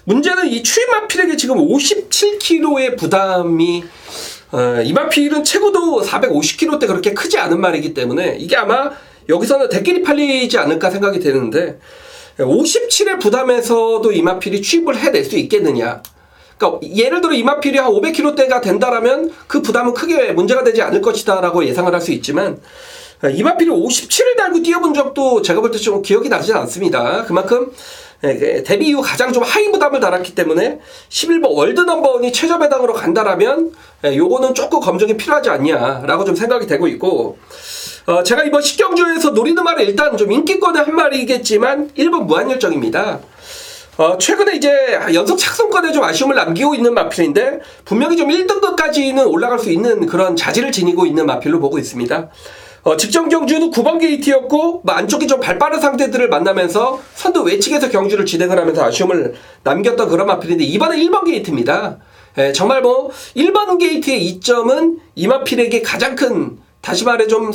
문제는 이 추임 마필에게 지금 57kg의 부담이, 이 마필은 최고도 450kg대 그렇게 크지 않은 말이기 때문에 이게 아마 여기서는 대끼리 팔리지 않을까 생각이 되는데, 57의 부담에서도 이 마필이 취입을 해낼 수 있겠느냐. 그러니까 예를 들어 이 마필이 한 500kg대가 된다라면 그 부담은 크게 문제가 되지 않을 것이다 라고 예상을 할 수 있지만, 이 마필이 57을 달고 뛰어본 적도 제가 볼 때 좀 기억이 나지 않습니다. 그만큼 데뷔 이후 가장 좀 하이 부담을 달았기 때문에 11번 월드 넘버원이 최저 배당으로 간다라면 요거는 조금 검증이 필요하지 않냐라고 좀 생각이 되고 있고, 제가 이번 10경주에서 노리는 말은 일단 좀 인기권의 한 마리겠지만 1번 무한열정입니다. 최근에 이제 연속 착선권에 좀 아쉬움을 남기고 있는 마필인데 분명히 좀 1등급까지는 올라갈 수 있는 그런 자질을 지니고 있는 마필로 보고 있습니다. 직전 경주는 9번 게이트였고 안쪽에 좀 발빠른 상대들을 만나면서 선두 외측에서 경주를 진행을 하면서 아쉬움을 남겼던 그런 마필인데 이번에 1번 게이트입니다. 정말 뭐 1번 게이트의 이점은 이 마필에게 가장 큰, 다시 말해 좀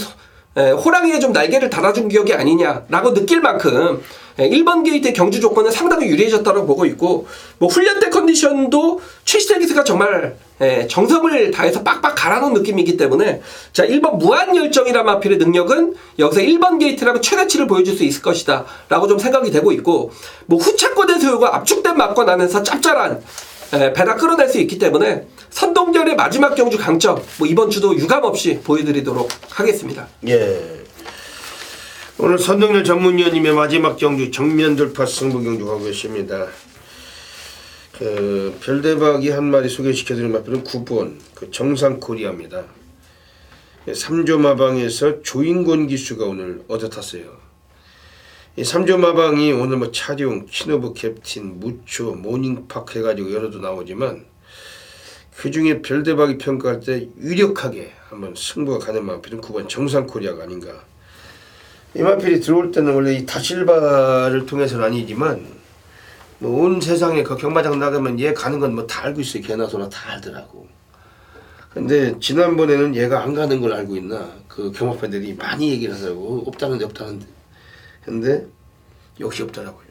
호랑이에 좀 날개를 달아준 기억이 아니냐라고 느낄 만큼 1번 게이트의 경주 조건은 상당히 유리해졌다고 보고 있고, 뭐 훈련 때 컨디션도 최시태기스가 정말 정성을 다해서 빡빡 갈아놓은 느낌이기 때문에, 자 1번 무한열정이란 마필의 능력은 여기서 1번 게이트라면 최대치를 보여줄 수 있을 것이다 라고 좀 생각이 되고 있고, 뭐 후차권에서 요가 압축된 막권 안에서 짭짤한 배당 끌어낼 수 있기 때문에 선동열의 마지막 경주 강점, 뭐 이번 주도 유감없이 보여드리도록 하겠습니다. 예. 오늘 선동열 전문위원님의 마지막 경주 정면 돌파 승부 경주 하고 계십니다. 그 별대박이 한 마리 소개시켜드린 마필은 9번 그 정상코리아입니다. 3조 마방에서 조인권 기수가 오늘 얻어탔어요. 이 3조 마방이 오늘 뭐 차룡, 키노브 캡틴, 무초, 모닝팍 해가지고 여러도 나오지만 그 중에 별대박이 평가할 때 유력하게 한번 승부가 가는 마필은 9번 정상코리아가 아닌가. 이 마필이 들어올 때는 원래 이 다실바를 통해서는 아니지만 뭐 온 세상에 그 경마장 나가면 얘 가는 건 뭐 다 알고 있어요. 개나 소나 다 알더라고. 근데 지난번에는 얘가 안 가는 걸 알고 있나 그 경마팬들이 많이 얘기를 하더라고. 없다는데 없다는데. 근데 역시 없더라고요.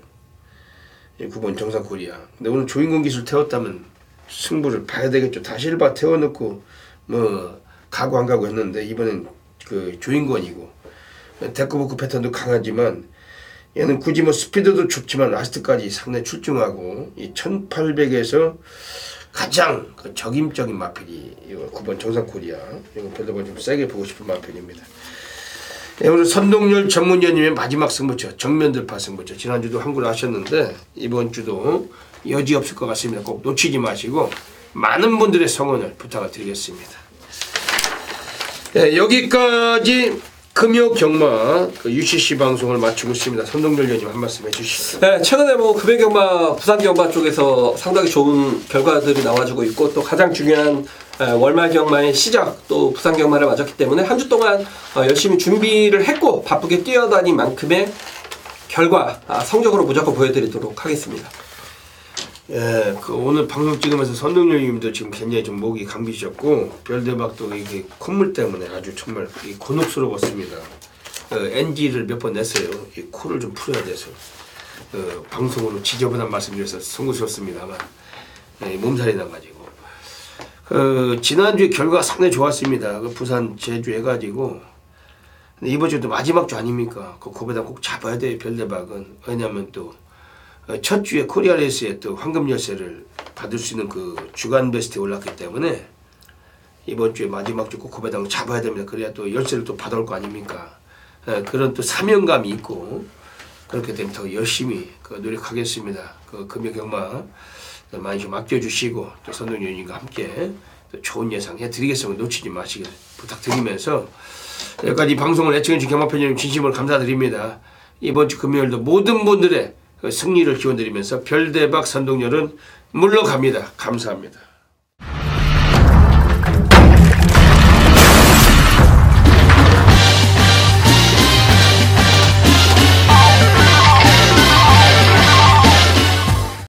9번 정상코리아. 근데 오늘 조인권 기술 태웠다면 승부를 봐야 되겠죠. 다실바 태워놓고 뭐 가고 안 가고 했는데 이번엔 그 조인권이고 데코보크 패턴도 강하지만 얘는 굳이 뭐 스피드도 좋지만 라스트까지 상당히 출중하고 이 1800에서 가장 그 적임적인 마필이 이거 9번 정상코리아. 이거 별도로 좀 세게 보고 싶은 마필입니다. 네, 오늘 선동열 전문위원님의 마지막 승부처 정면 돌파 승부처. 지난주도 한구를 하셨는데 이번 주도 여지 없을 것 같습니다. 꼭 놓치지 마시고 많은 분들의 성원을 부탁을 드리겠습니다. 네, 여기까지 금요 경마 그 UCC 방송을 마치고 있습니다. 선동열 위원님 한 말씀 해주시죠. 네, 최근에 뭐 금요 경마, 부산 경마 쪽에서 상당히 좋은 결과들이 나와주고 있고, 또 가장 중요한 월말 경마의 시작, 또 부산 경마를 맞았기 때문에 한 주 동안 열심히 준비를 했고 바쁘게 뛰어다닌 만큼의 결과 성적으로 무조건 보여드리도록 하겠습니다. 예, 그 오늘 방송 찍으면서 선동열님도 지금 굉장히 좀 목이 감기셨고 별대박도 이게 콧물 때문에 아주 정말 곤혹스러웠습니다. NG를 몇 번 냈어요. 이 코를 좀 풀어야 돼서 방송으로 지저분한 말씀드려서 송구스럽습니다만 몸살이 나가지고 지난주에 결과가 상당히 좋았습니다. 그 부산 제주 해가지고 근데 이번 주도 마지막 주 아닙니까? 그 고배당 꼭 잡아야 돼요. 별대박은. 왜냐하면 또 첫 주에 코리아 레이스에 또 황금 열쇠를 받을 수 있는 그 주간 베스트에 올랐기 때문에 이번 주에 마지막 주 꼭 고배당 잡아야 됩니다. 그래야 또 열쇠를 또 받아올 거 아닙니까? 그런 또 사명감이 있고 그렇게 되면 더 열심히 노력하겠습니다. 그 금요 경마 많이 좀 아껴주시고 또 선동위원님과 함께 또 좋은 예상 해드리겠습니다. 놓치지 마시길 부탁드리면서 여기까지 방송을 애청해주신 경마팬님 진심으로 감사드립니다. 이번 주 금요일도 모든 분들의 승리를 기원드리면서 별대박 선동열은 물러갑니다. 감사합니다.